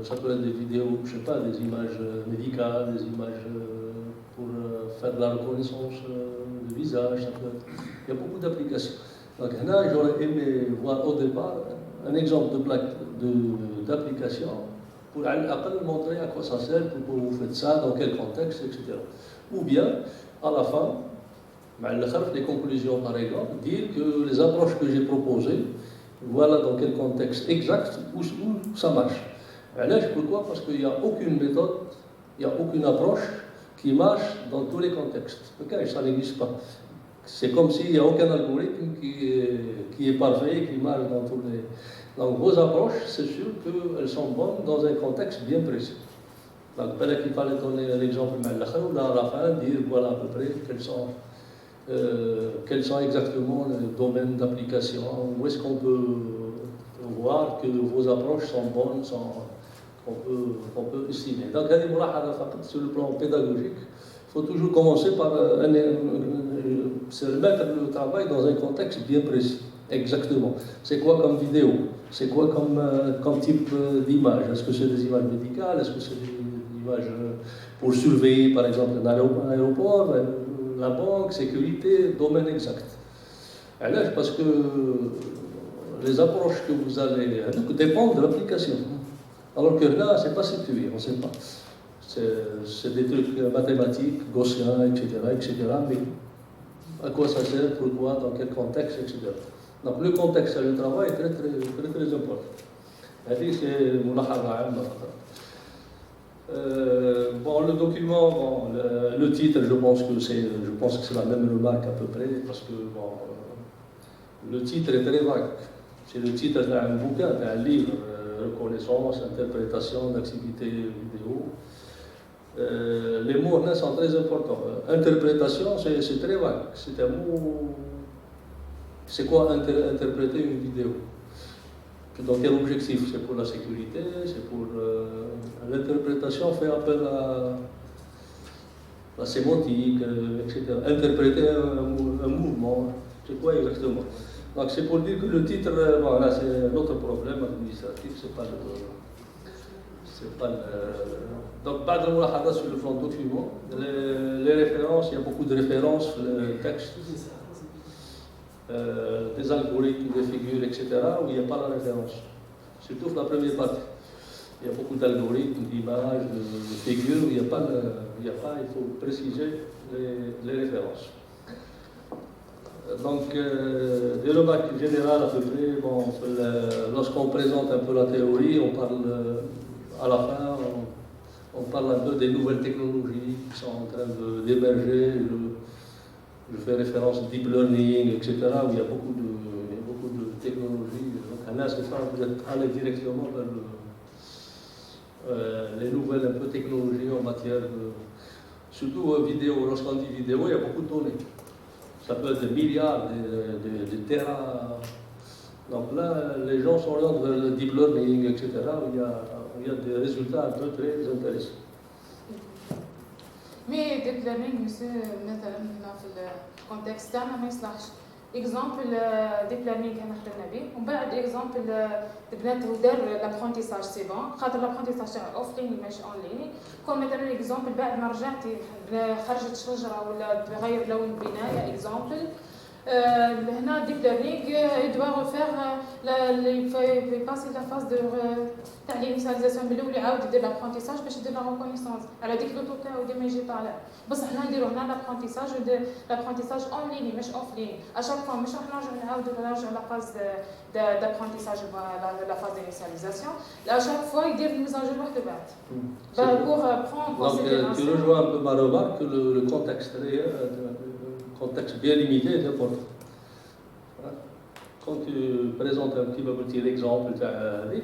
ça peut être des vidéos, je ne sais pas, des images médicales, des images pour faire de la reconnaissance de visage, ça peut être. Il y a beaucoup d'applications. Donc là, j'aurais aimé voir au départ un exemple d'application pour montrer à quoi ça sert, pourquoi vous faites ça, dans quel contexte, etc. Ou bien, à la fin, les conclusions par exemple, dire que les approches que j'ai proposées, voilà dans quel contexte exact où ça marche. Pourquoi? Parce qu'il n'y a aucune méthode, il n'y a aucune approche qui marche dans tous les contextes. Okay, ça n'existe pas. C'est comme s'il n'y a aucun algorithme qui est parfait, qui marche dans tous les... Donc vos approches, c'est sûr qu'elles sont bonnes dans un contexte bien précis. Donc peut-être qu'il fallait donner l'exemple à la fin, dire voilà à peu près quels sont exactement les domaines d'application, où est-ce qu'on peut voir que vos approches sont bonnes, qu'on peut estimer. Donc sur le plan pédagogique, il faut toujours commencer par mettre le travail dans un contexte bien précis. Exactement. C'est quoi comme vidéo? C'est quoi comme type d'image? Est-ce que c'est des images médicales? Est-ce que c'est des images pour surveiller, par exemple, un aéroport, la banque, sécurité, domaine exact? Parce que les approches que vous allez dépendent de l'application. Alors que là, c'est pas situé, on ne sait pas. C'est des trucs mathématiques, gaussiens, etc., mais à quoi ça sert, pourquoi, dans quel contexte, etc. Donc le contexte et le travail est très important. C'est bon, le document, le titre, je pense que c'est la même remarque à peu près, parce que le titre est très vague. C'est le titre d'un bouquin, d'un livre, reconnaissance, interprétation d'activités vidéo. Les mots là sont très importants. Interprétation, c'est très vague. C'est un mot. C'est quoi interpréter une vidéo? Dans quel objectif? C'est pour la sécurité, c'est pour l'interprétation fait appel à la sémantique, etc. Interpréter un mouvement, c'est quoi exactement? Donc c'est pour dire que le titre, là c'est un autre problème administratif, c'est pas le donc pas de mulahada sur le plan document. Les références, il y a beaucoup de références, le texte. Des algorithmes, des figures, etc., où il n'y a pas la référence. Surtout la première partie. Il y a beaucoup d'algorithmes, d'images, de figures, où il n'y a pas, il faut préciser les références. Donc, des remarques générales à peu près, lorsqu'on présente un peu la théorie, on parle à la fin, on parle un peu des nouvelles technologies qui sont en train d'émerger. Je fais référence au deep learning, etc., où il y a beaucoup de technologies. Donc, là, c'est ça, vous êtes allé directement vers les nouvelles un peu technologies en matière de. Surtout vidéo. Lorsqu'on dit vidéo, il y a beaucoup de données. Ça peut être des milliards, des terras. Donc là, les gens s'orientent vers le deep learning, etc., où il y a des résultats un peu très intéressants. Mais deep learning, monsieur, مثلا في الكونتكست تاعنا ما يصلحش. اكزامبل ديب ليرنينغ كان خدمنا به ومن بعد اكزامبل بناته دار لابرونتيساج سي بون خاطر لابرونتيساج تاعو اوف لاين ماشي اون لاين كون مثلا اكزامبل بعد ما رجعتي خرجت شجره ولا بغير لون بنايه اكزامبل هنا deep learning il doit refaire il fait passer la phase de تاع l'initialisation بالاول يعاود يدير l'apprentissage باش يدير la reconnaissance على ديك لوطو تاعو ديما يجي طالع بصح حنا نديرو هنا l'apprentissage en ligne مش off ligne à chaque fois مش راح نرجعو la phase d'apprentissage la phase d'initialisation à chaque fois يدير mise à jour واحده بعد pour prendre en considération. Tu rejoins un peu ma remarque que le contexte réel, contexte bien limité est important. Quand tu présentes un petit exemple,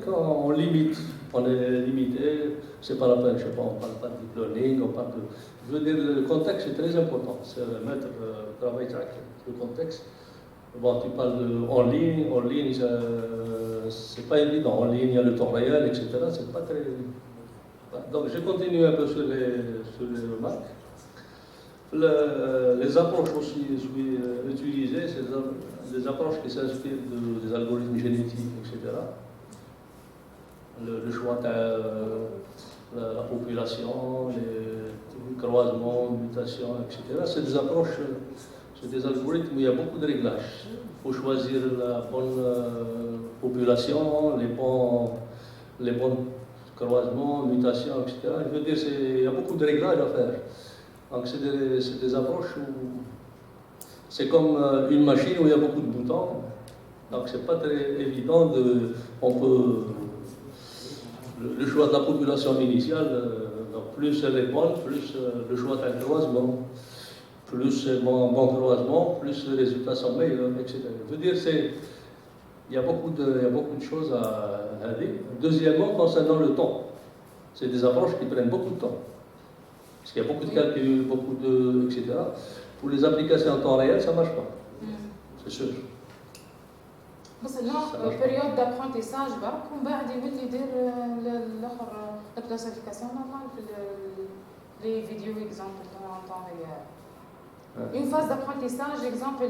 quand on limite, on est limité, c'est pas la peine, je sais pas, on parle pas de deep learning, on parle de... Je veux dire, le contexte est très important, c'est mettre le travail avec le contexte. Bon, tu parles en ligne, c'est pas évident, en ligne, il y a le temps réel, etc., c'est pas très... Donc je continue un peu sur les remarques. Les approches aussi utilisées, c'est des approches qui s'inspirent des algorithmes génétiques, etc. Le choix de la population, les croisements, mutations, etc. C'est des approches, c'est des algorithmes où il y a beaucoup de réglages. Il faut choisir la bonne population, les bons croisements, mutations, etc. Je veux dire, il y a beaucoup de réglages à faire. Donc c'est des approches où c'est comme une machine où il y a beaucoup de boutons. Donc c'est pas très évident on peut le choix de la population initiale, donc plus elle est bonne, plus le choix d'un croisement, plus c'est bon croisement, plus les résultats sont meilleurs, etc. Je veux dire, il y a beaucoup de choses à dire. Deuxièmement, concernant le temps, c'est des approches qui prennent beaucoup de temps. Parce qu'il y a beaucoup de calculs, etc. Pour les applications en temps réel, ça ne marche pas. C'est sûr. بس هنا période d'apprentissage برك ومن بعد يولي يدير الاخر la classification normale في les vidéos exemple en temps réel. Une phase d'apprentissage, exemple,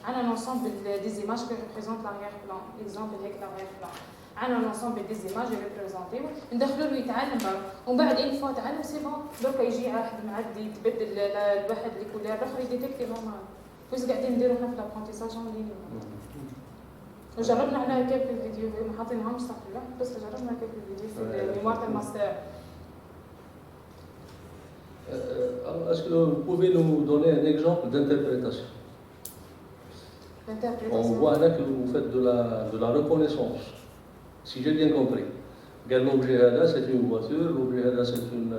on a un ensemble des images qui représentent l'arrière-plan. Exemple, avec l'arrière-plan. On a un ensemble des images représentées. ندخلوا له يتعلم برك ومن بعد une fois تعلم سي بون دوكا يجي واحد معدي يتبدل الواحد لي كولير الاخر يديتيكتي نورمال. واش قاعدين نديروا هنا في l'apprentissage en ligne. وجربنا على كيف الفيديو ما حاطينهمش صح لا بس جربنا كيف الفيديو في الميموار الماستر. Est-ce que vous pouvez nous donner un exemple d'interprétation? On voit là que vous faites de la reconnaissance. Si j'ai bien compris. L'objet là, c'est une voiture, l'objet là, c'est une...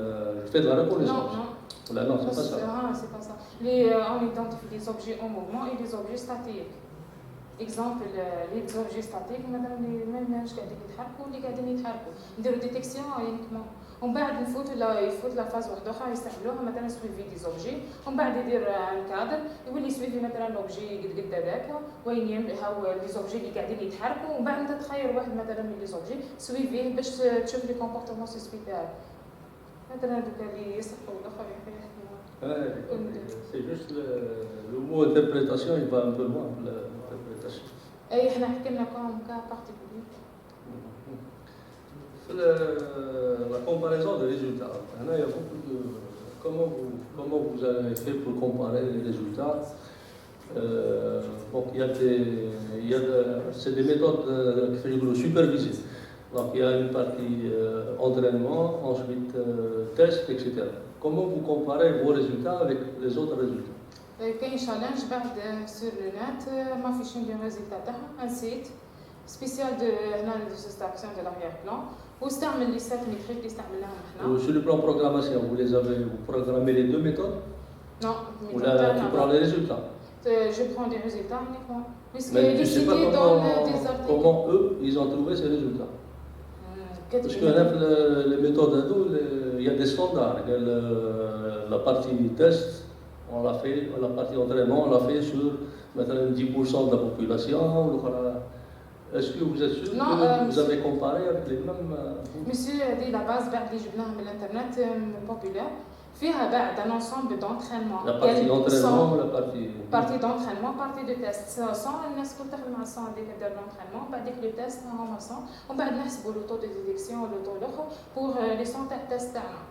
Je fais de la reconnaissance. Non, c'est pas ça. C'est pas ça. On identifie des objets en mouvement et des objets statiques. Exemple, les objets statiques, مثلا اللي ماهمش قاعدين يتحركوا اللي قاعدين يتحركوا. نديروا ديتيكسيون uniquement. ومن بعد يفوت لا فاز واحده اخرى يستعملوها مثلا سويفي دي زوبجي ومن بعد يدير ان كادر يولي سويفي مثلا لوبجي قد هذاك وين هاو لي زوبجي اللي قاعدين يتحركوا ومن بعد انت تخير واحد مثلا من لي زوبجي سويفيه باش تشوف لي كومبورتمون سوسبيتال مثلا دوك اللي يسرقوا الاخر c'est juste le mot interprétation il va un peu loin l'interprétation. اي احنا حكينا كا بارتيكولير. La comparaison des résultats. Il y a beaucoup de... Comment vous avez fait pour comparer les résultats? Donc c'est des méthodes supervisées. Donc il y a une partie entraînement, ensuite test, etc. Comment vous comparez vos résultats avec les autres résultats? كاين challenge بعد sur le net ما فيش ندير résultat تاعها un site spécial de l'analyse d'extraction de l'arrière-plan. واستعمل لي 7 ميتريك اللي استعملناهم احنا. Sur le plan programmation, vous programmez les deux méthodes? Non, ou là tu prends les résultats? Je prends des résultats uniquement. Mais tu ne sais pas comment eux, ils ont trouvé ces résultats. Parce que les méthodes, il y a des standards. La partie test, on l'a fait, la partie entraînement, on l'a fait sur maintenant 10% de la population. Est-ce que vous êtes sûr que vous avez comparé avec les mêmes... Monsieur dit la base بعد اللي جبناها من الانترنت populaire فيها بعد un ensemble d'entraînement. La partie d'entraînement, la partie d'entraînement, partie de test. sans الناس كل تاخذ مع الصون هذيك دير l'entraînement بعديك لو تيست هما 100 ومن بعد نحسبوا لو طو دو ديتيكسيون لو طو الاخر pour les 100 تاع التيست تاعنا.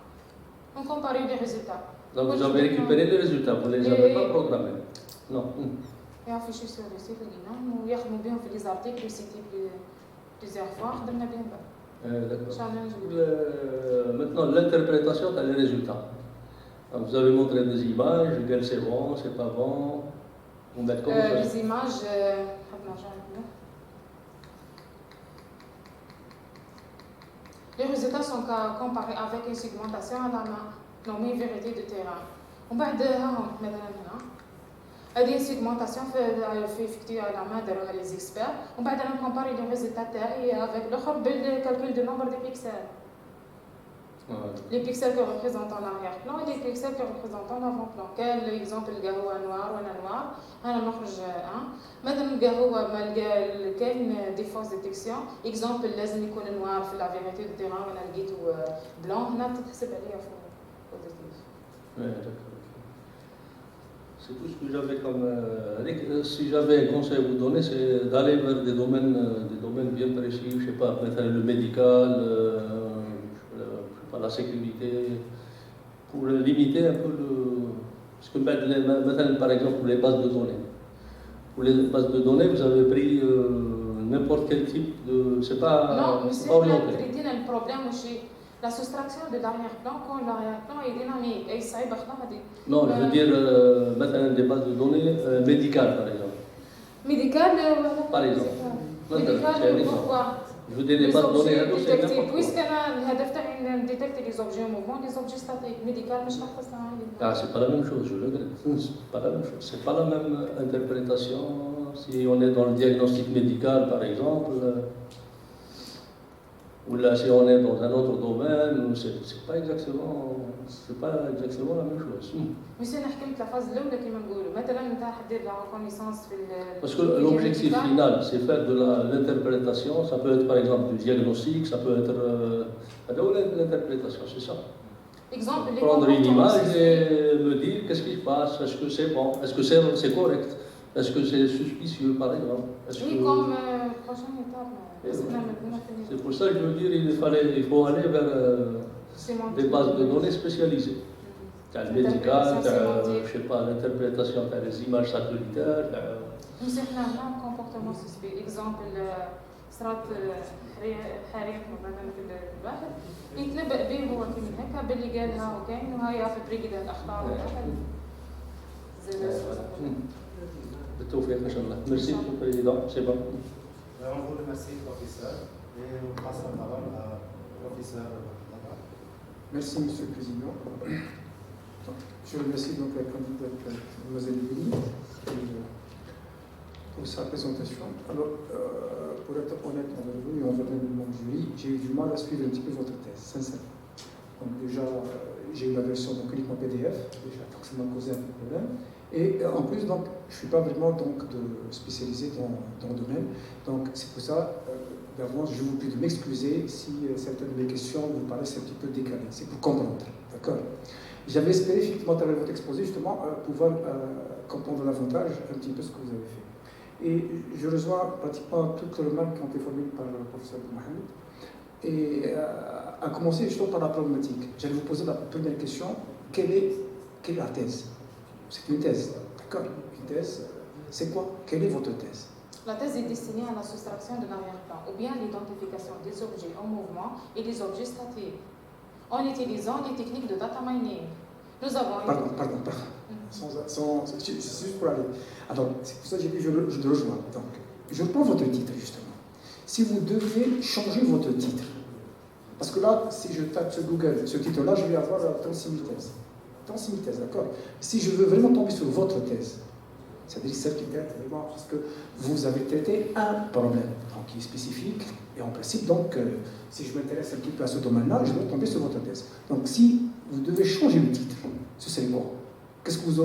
On compare les résultats. Donc vous avez récupéré les résultats, vous ne les avez pas programmés? Non. et affiché sur le site ou يخدموا بهم في les articles cités plusieurs fois خدمنا بهم بقى. D'accord. Challenge. Maintenant, l'interprétation, tu as les résultats. Donc, vous avez montré des images, quel c'est bon, c'est pas bon. Vous mettez comment ça? Les images, les résultats sont comparés avec une segmentation à la main, nommée vérité de terrain. On va dire, maintenant, هذه une segmentation fait effectuée à la main derrière les experts. On va comparer les résultats تاعي avec le calcul du nombre de pixels. Les pixels que représentent l'arrière-plan et les pixels que représentent l'avant-plan. Quel exemple القهوة noir وأنا noir أنا نخرج مثلا القهوة كاين دي فوز ديتيكسيون exemple لازم يكون noir في la vérité du terrain وأنا لقيته blanc هنا تتحسب عليا positif. D'accord. C'est tout ce que j'avais comme. Si j'avais un conseil à vous donner, c'est d'aller vers des domaines bien précis, je ne sais pas, peut-être le médical, la sécurité, pour limiter un peu le. Parce que maintenant, par exemple, pour les bases de données. Pour les bases de données, vous avez pris n'importe quel type de. C'est pas. Non, mais c'est c'est pas orienté. le problème aussi. La soustraction de l'arrière-plan quand l'arrière-plan est dynamique. Et ça est Non, je veux dire maintenant des bases de données médicales, par exemple. Médicales, Par exemple. Médicales, pourquoi? Je veux dire des bases de données détecter. Puisqu'elle a l'hadaf de détecter les objets en mouvement, les objets statiques. Médical, mais je ne sais pas. Ah, c'est pas la même chose, je le regrette. C'est pas la même chose. C'est pas la même interprétation. Si on est dans le diagnostic médical, par exemple, ou là, si on est dans un autre domaine, c'est pas exactement la même chose. Monsieur, on a حكمت la phase الأولى كما نقولوا. مثلا أنت حدير la reconnaissance في Parce que l'objectif final, c'est faire de l'interprétation. Ça peut être par exemple du diagnostic, ça peut être l'interprétation, c'est ça. Exemple, les Prendre une image et me dire qu'est-ce qui se passe, est-ce que c'est bon, est-ce que c'est correct, est-ce que c'est suspicieux par exemple. Oui, comme prochaine étape. C'est pour ça que je veux dire il faut aller vers des bases de données spécialisées. Le médical, je sais pas, l'interprétation des images satellitaires. Nous avons un comportement suspect. Exemple, صارت حريق مثلا في الواحد يتنبأ به هو كمن هكا باللي قالها وكاين وهي في بريقد الأخطار بالتوفيق إن شاء الله. Merci, Monsieur le Président. C'est bon. On vous remercie, professeur, et on passe la parole à professeur. Merci, Monsieur le Président. Je remercie donc la candidate Mademoiselle Elie pour sa présentation. Alors, pour être honnête, on est revenu en venant du monde jury, j'ai eu du mal à suivre un petit peu votre thèse, sincèrement. Donc déjà, j'ai eu la version donc, uniquement PDF, déjà, donc ça m'a causé un peu de problème. Et en plus, donc, je ne suis pas vraiment donc, spécialisé dans le domaine. Donc c'est pour ça, d'avance, je vous prie de m'excuser si certaines de mes questions vous paraissent un petit peu décalées. C'est pour comprendre, d'accord? J'avais espéré effectivement, à travers votre exposé, justement, pouvoir comprendre davantage un petit peu ce que vous avez fait. Et je rejoins pratiquement toutes les remarques qui ont été formulées par le professeur Mohamed. Et à commencer justement par la problématique. J'allais vous poser la première question. Quelle est la thèse? C'est une thèse, d'accord? Une thèse, c'est quoi? Quelle est votre thèse? La thèse est destinée à la soustraction de l'arrière-plan ou bien l'identification des objets en mouvement et des objets statiques en utilisant les techniques de data mining. Nous avons... Pardon. C'est juste pour aller. Alors, c'est pour ça que j'ai dit je le rejoins. Donc, je prends votre titre, justement. Si vous deviez changer votre titre, parce que là, si je tape sur Google ce titre-là, je vais avoir 36 000 thèses. 36 000 thèses, d'accord? Si je veux vraiment tomber sur votre thèse, c'est-à-dire celle qui traite vraiment, parce que vous avez traité un problème, donc qui est spécifique, et en principe, donc, si je m'intéresse un petit peu à ce domaine-là, je vais tomber sur votre thèse. Donc, si vous devez changer le titre, ce serait quoi? Qu'est-ce que vous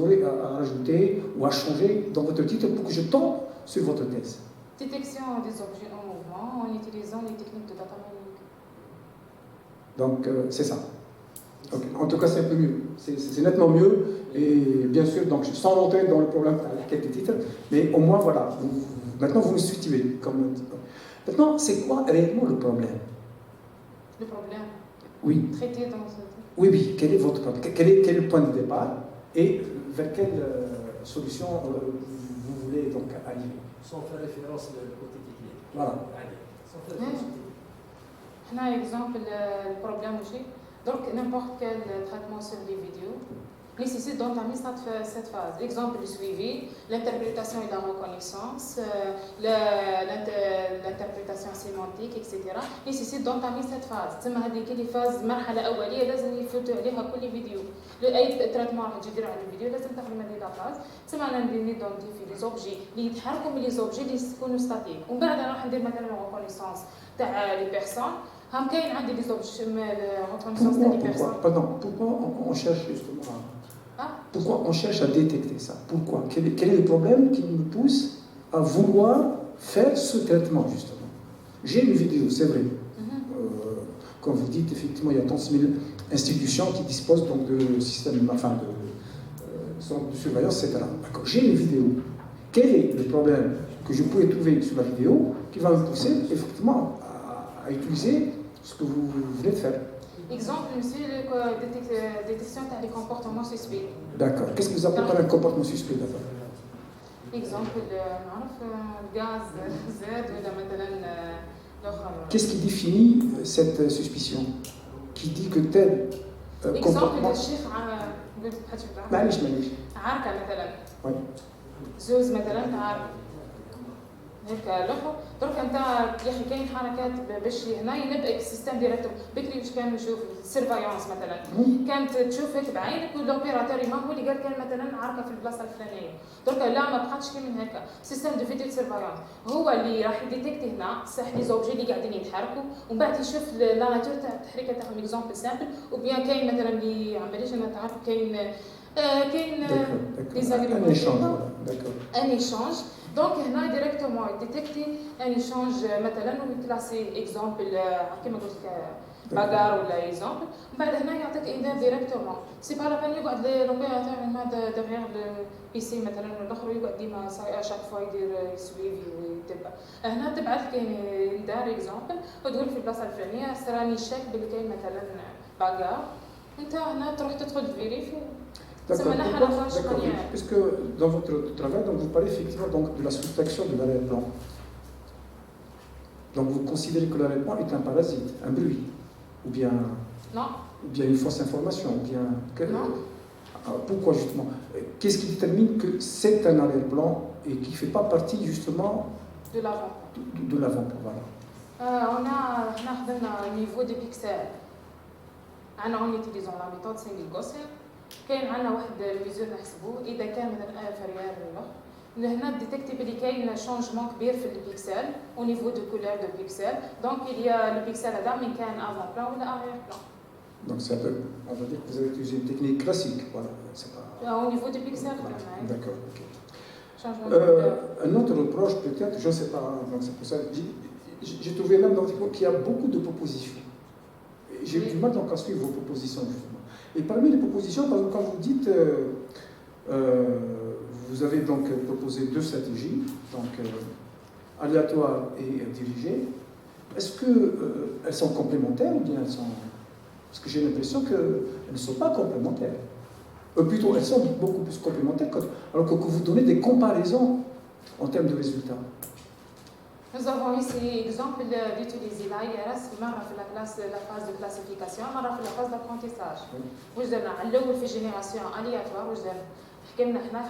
aurez à ajouter ou à changer dans votre titre pour que je tombe sur votre thèse? Détection des objets en mouvement en utilisant les techniques de data mining. Donc, c'est ça. Okay. En tout cas, c'est un peu mieux. C'est nettement mieux. Et bien sûr, donc, sans rentrer dans le problème de la quête des titres, mais au moins, voilà. Maintenant, vous me situez. Maintenant, c'est quoi réellement le problème? Le problème? Oui. Traité dans ce... Oui. Quel est votre problème? Quel est le point de départ? Et vers quelle solution vous voulez donc allier. Sans faire référence au côté technique. Voilà. Sans faire référence au côté On a exemple le problème aussi. Donc, n'importe quel traitement sur les vidéos nécessite d'entamer cette phase. Exemple, le suivi, l'interprétation et la reconnaissance, l'interprétation sémantique, etc. nécessite d'entamer cette phase. تسمى هذيك اللي فاز مرحلة أولية لازم يفوتوا عليها كل فيديو. أي تريتمون راح تجي دير على الفيديو لازم تخدم هذه لاباز. تسمى أنا ندير نيدونتيفي لي زوبجي اللي يتحركوا من لي زوبجي اللي يكونوا ستاتيك. ومن بعد أنا راح ندير مثلا ريكونيسونس تاع لي بيرسون. هم كاين عندي لي زوبجي ريكونيسونس تاع لي بيرسون. Pourquoi on cherche justement Pourquoi on cherche à détecter ça? Pourquoi? Quel est le problème qui nous pousse à vouloir faire ce traitement, justement? J'ai une vidéo, c'est vrai. Comme vous dites, effectivement, il y a 36 000 institutions qui disposent donc de systèmes, enfin de surveillance, etc. D'accord. J'ai une vidéo. Quel est le problème que je pourrais trouver sur la vidéo qui va me pousser, effectivement, à utiliser ce que vous venez de faire? Exemple, monsieur, détection des comportements suspects. D'accord. Qu'est-ce que vous appelez par un comportement suspect d'abord? Exemple, le gaz, Z, ou مثلا Qu'est-ce qui définit cette suspicion? Qui dit que tel comportement... الشيخ قلت معليش عركة مثلا Oui. زوز مثلا تعرف هيك الاخر درك انت يا اخي كاين حركات باش هنا ينبئك السيستم ديريكتور بكري باش كان نشوف السيرفايونس مثلا كانت تشوف هيك بعينك والاوبيراتور هو اللي قال كان مثلا عركه في البلاصه الفلانيه درك لا ما بقاتش كي من هكا سيستم دو فيديو سيرفايونس هو اللي راح يديتيكتي هنا صح لي زوبجي اللي قاعدين يتحركوا ومن بعد يشوف لا ناتور تاع التحريكه تاعهم اكزومبل سامبل وبيان كاين مثلا اللي عم باليش انا تعرف كاين ان ايشانج دونك هنا ديريكتومون ديتيكتي ان ايشانج مثلا ويكلاسي اكزومبل كيما قلت لك باغار ولا اكزومبل ومن بعد هنا يعطيك ايدان ديريكتومون سي با لا بان يقعد لوبيراتور هذا دغيغ البيسي مثلا والاخر يقعد ديما شاك فوا يدير سويفي ويتبع هنا تبعث كاين دار اكزومبل وتقول في البلاصه الفلانيه راني شاك بلي كاين مثلا باغار انت هنا تروح تدخل تفيريفي. D'accord. Puisque dans votre travail, donc, vous parlez effectivement donc, de la soustraction de l'arrière-plan. Donc vous considérez que l'arrière-plan est un parasite, un bruit, ou bien une fausse information, ou bien... Non. Pourquoi justement? Qu'est-ce qui détermine que c'est un arrière-plan et qui ne fait pas partie justement de l'avant? De l'avant-plan, voilà. On a un niveau de pixels. En utilisant la méthode Single-Gaussian. كاين عندنا واحد الميزور نحسبوه اذا كان مثلا انفيريور للوغ هنا ديتيكتي بلي كاين شونجمون كبير في البيكسل او نيفو دو كولور دو بيكسل دونك il le pixel هذا من كان افون بلان ولا اريير بلان. Donc c'est un peu, on va dire que vous avez utilisé une technique classique, voilà. C'est pas... Au niveau du pixel. D'accord, ok. Un autre reproche peut-être, je ne sais pas, donc c'est pour ça, j'ai trouvé même dans l'article qu'il y a beaucoup de propositions. J'ai eu du mal donc à suivre vos propositions justement. Et parmi les propositions, par exemple, quand vous dites, vous avez donc proposé deux stratégies, donc aléatoire et dirigée. Est-ce qu'elles sont complémentaires ou bien elles sont... Parce que j'ai l'impression qu'elles ne sont pas complémentaires. Plutôt, elles sont beaucoup plus complémentaires, alors que vous donnez des comparaisons en termes de résultats. Nous avons ici l'exemple d'utiliser l'IRS مرة في la phase de classification, مرة في la phase d'apprentissage. واش درنا على الأول في جينيراسيون aléatoire واش درنا حكينا حنا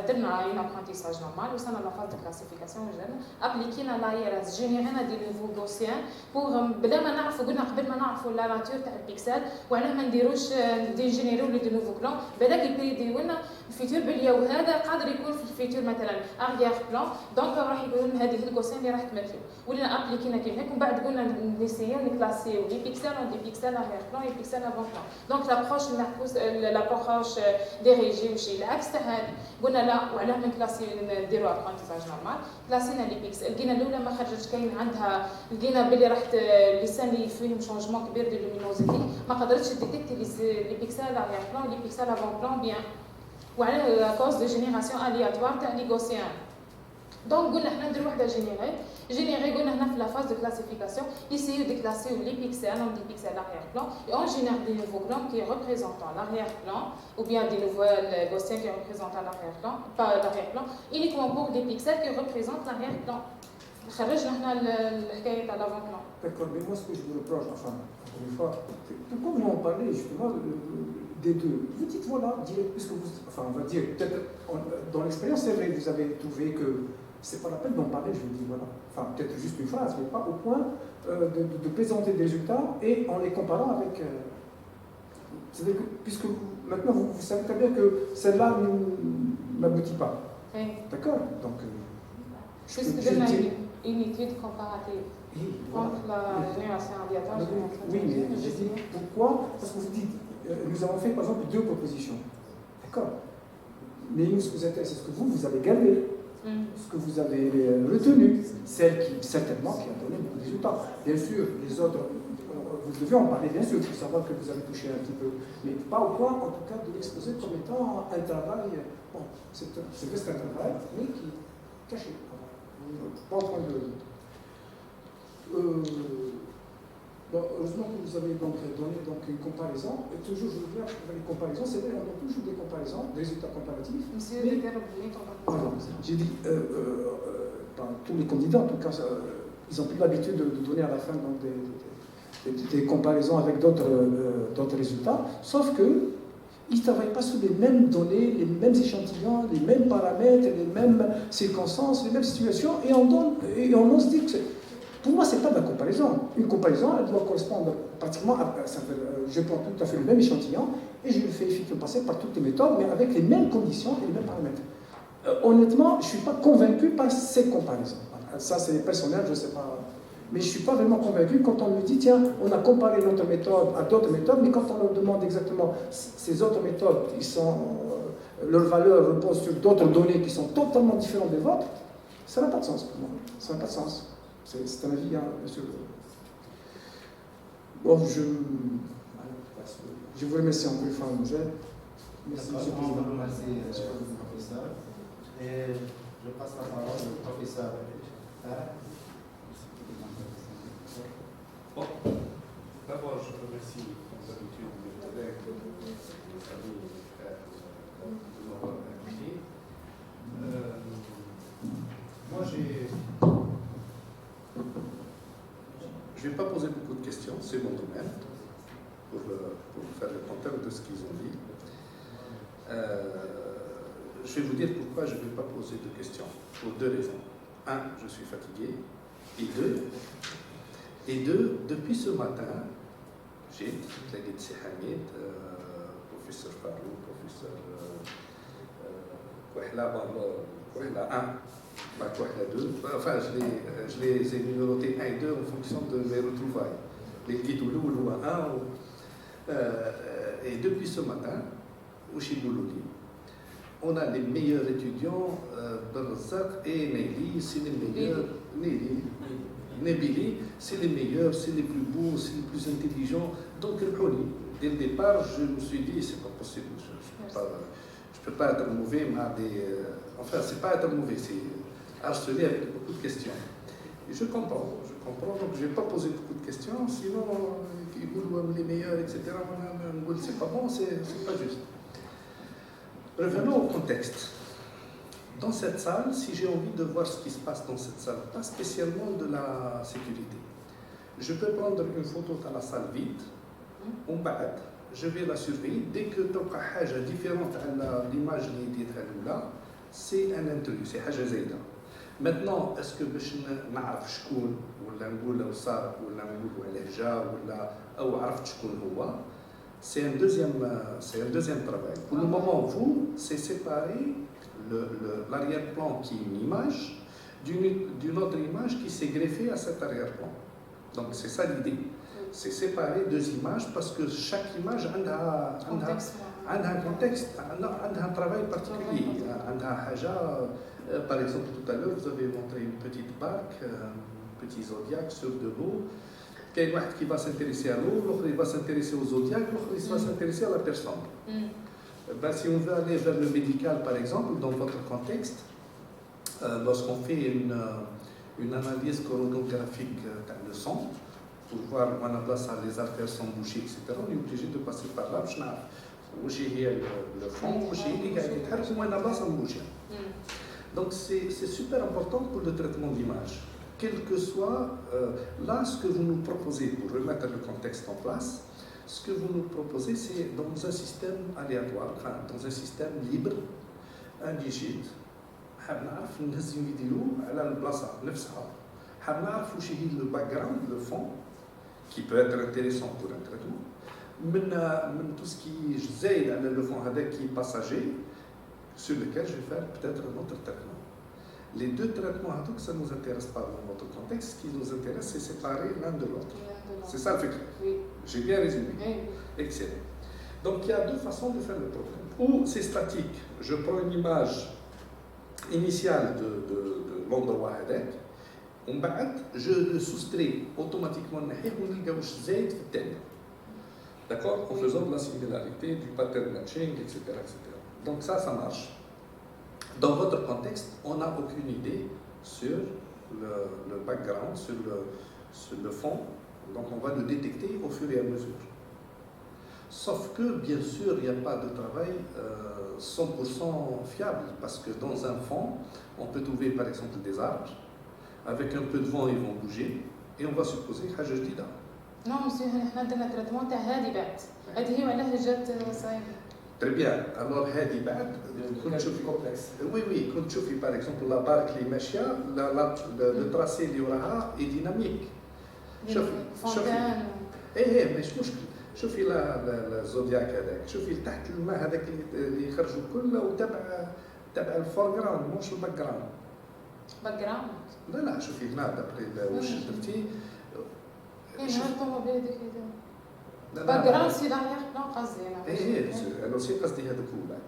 درنا un apprentissage normal وصلنا la phase de classification واش درنا ابليكينا l'IRS جينيرينا دي نيفو غوسيان بوغ بلا ما نعرفوا قلنا قبل ما نعرفوا لا ناتور تاع البيكسل وعلاه ما نديروش ديجينيريو لي دي نوفو كلون بالك يبريديو لنا الفيتور بلي وهذا قادر يكون في الفيتور مثلا اريير بلان دونك راح يقولوا لنا هذه الغوسيان اللي راح تمثل ولينا ابليكينا كيما هيك ومن بعد قلنا نسيو نكلاسيو لي بيكسل دي بيكسل اريير بلان اي بيكسل افون بلان دونك لابروش ديريجي وشي العكس تاع هذه قلنا لا وعلاه من كلاسي نديروا ابرونتيساج نورمال كلاسينا لي بيكسل لقينا الاولى ما خرجتش كاين عندها لقينا بلي راح اللسان اللي فيهم شونجمون كبير ديال لومينوزيتي ما قدرتش ديتيكتي لي بيكسل اريير بلان لي بيكسل افون بلان بيان وعلى كوز دو جينيراسيون الياتوار تاع لي غوسيان Donc, on a généré la phase de classification, essayer de classer les pixels en des pixels arrière-plan, et on génère des nouveaux plans qui représentent l'arrière-plan, ou bien des nouvelles gaussiens qui représentent l'arrière-plan, pas l'arrière-plan, uniquement pour des pixels qui représentent l'arrière-plan. خرجنا الحكاية à l'avant-plan. D'accord, mais moi ce que je vous reproche, enfin, encore une fois, pourquoi vous en parlez justement des deux? Vous dites voilà, puisque vous, enfin on va dire, peut-être dans l'expérience, c'est vrai, vous avez trouvé que c'est pas la peine d'en parler, je vous dis voilà. Enfin, peut-être juste une phrase, mais pas au point de présenter des résultats et en les comparant avec. C'est-à-dire que, puisque maintenant vous savez très bien que celle-là n'aboutit pas. Oui. D'accord? Donc. Puisque une étude comparative entre la génération aléatoire et oui, mais j'ai dit pourquoi? Parce que vous dites, nous avons fait par exemple 2 propositions. D'accord? Mais nous, ce qui vous intéresse, c'est ce que vous avez gardé, ce que vous avez retenu, celle qui, certainement, qui a donné beaucoup de résultats. Bien sûr, les autres, vous devez en parler, bien sûr, pour savoir que vous avez touché un petit peu, mais pas au point, en tout cas, de l'exposer comme étant un travail, bon, c'est un travail, mais qui est caché. Pas en train de. Bon, heureusement que vous avez donc donné une comparaison. Et toujours, je reviens avec les comparaisons. C'est vrai, on a toujours des comparaisons, des résultats comparatifs. Monsieur Voilà, j'ai dit, tous les candidats, en tout cas, ils ont pris l'habitude de donner à la fin donc, des comparaisons avec d'autres résultats, sauf que ils ne travaillent pas sur les mêmes données, les mêmes échantillons, les mêmes paramètres, les mêmes circonstances, les mêmes situations, et on se dit que, pour moi, ce n'est pas de la comparaison. Une comparaison, elle doit correspondre pratiquement à, je prends tout à fait le même échantillon, et je le fais passer par toutes les méthodes, mais avec les mêmes conditions et les mêmes paramètres. Honnêtement, je ne suis pas convaincu par ces comparaisons. Ça, c'est personnel, je ne sais pas. Mais je ne suis pas vraiment convaincu quand on me dit, tiens, on a comparé notre méthode à d'autres méthodes, mais quand on leur demande exactement ces autres méthodes, leur valeur repose sur d'autres données qui sont totalement différentes des vôtres, ça n'a pas de sens pour moi. Ça n'a pas de sens. C'est un avis, hein, monsieur. Bon, je vous remercie encore une fois, Angèle. Merci, monsieur le Président. Merci, le professeur. Et je passe la parole au professeur. Bon, d'abord, je remercie, comme d'habitude, mes collègues, mes amis, mes frères, de m'avoir invité. Moi, je ne vais pas poser beaucoup de questions, c'est mon domaine, pour faire le compteur de ce qu'ils ont dit. Je vais vous dire pourquoi je ne vais pas poser de questions, pour 2 raisons. 1, je suis fatigué, et 2, depuis ce matin, j'ai été Hamid, professeur Farou, professeur Kouhla 1, pas Kouhla 2, enfin je les ai numérotés 1 et 2 en fonction de mes retrouvailles. Les Guitoulou, Loua 1, et depuis ce matin, au Chiboulouli, on a les meilleurs étudiants, Barzak et Neili, c'est les meilleurs. Nebili, c'est les meilleurs, c'est les plus beaux, c'est les plus intelligents. Donc, dès le départ, je me suis dit, c'est pas possible, je ne peux pas être mauvais, enfin, c'est pas être mauvais, c'est harceler avec beaucoup de questions. Et je comprends, donc je ne vais pas poser beaucoup de questions, sinon, ils disent les meilleurs, etc. C'est pas bon, c'est pas juste. Revenons au contexte. Dans cette salle, si j'ai envie de voir ce qui se passe dans cette salle, pas spécialement de la sécurité, je peux prendre une photo dans la salle vide, je vais la surveiller. Dès que tu as chose différente à l'image qui est là, c'est un intrus, c'est حاجة زايدة. Maintenant, est-ce que باش نعرف شكون ولا نقول له صار ولا نقول عليه جا ولا أو عرفت شكون هو؟ C'est un deuxième travail. Pour le moment, vous, c'est séparer l'arrière-plan qui est une image d'une autre image qui s'est greffée à cet arrière-plan. Donc c'est ça l'idée. C'est séparer 2 images parce que chaque image a un contexte, a un travail particulier. Par exemple, tout à l'heure, vous avez montré une petite barque, un petit zodiaque sur de l'eau. Quelqu'un qui va s'intéresser à l'eau, l'autre il va s'intéresser au zodiaque, l'autre il va s'intéresser à la personne. Si on veut aller vers le médical, par exemple, dans votre contexte, lorsqu'on fait une analyse coronographique du sang, pour voir où les artères sont bouchées, etc., on est obligé de passer par là. Où est le fond, où est donc c'est super important pour le traitement d'image. Quel que soit là ce que vous nous proposez, pour remettre le contexte en place, ce que vous nous proposez, c'est dans un système aléatoire, enfin, dans un système libre, indigite. حاب نعرف نهز يديرو على البلاصه نفسها حاب نعرف واش هي لو باك جراوند لو فون qui peut être intéressant pour un traitement من tout ce qui زايد على لو فون هذاك qui est passager sur lequel je vais faire peut-être un autre traitement. Les deux traitements ça ne nous intéresse pas dans notre contexte. Ce qui nous intéresse, c'est séparer l'un de l'autre. C'est ça le fait. Oui. J'ai bien résumé. Oui. Excellent. Donc il y a deux façons de faire le problème. Ou c'est statique, je prends une image initiale de l'endroit هذاك ومن بعد je le soustrais automatiquement نحيه وما نلقاوش زايد في الثاني. D'accord? En faisant de la similarité, du pattern matching, etc., etc. Donc ça marche. Dans votre contexte, on n'a aucune idée sur le background, sur le fond. Donc on va le détecter au fur et à mesure. Sauf que, bien sûr, il n'y a pas de travail 100% fiable, parce que dans un fond, on peut trouver par exemple des arbres, avec un peu de vent, ils vont bouger, et on va supposer que c'est جديدة. Non, monsieur, nous avons un traitement de هذه بعد. هذه هي ولا جات صايمة. Très bien. Alors, هذه بعد كنت تشوفي oui, كنت تشوفي par exemple la barque اللي ماشية, le tracé اللي وراها est dynamique. شوفي. إيه مش مشكل. شوفي الزودياك هذاك، شوفي تحت الماء هذاك اللي يخرجوا كله وتبع الفور جراوند مش الباك جراوند. باك جراوند؟ لا شوفي هنا دابري واش درتي. ايه نهار الطوموبيل هذيك باك جراوند سي داريير بلان قصدي انا. ايه انا سي قصدي هذاك هو بعد.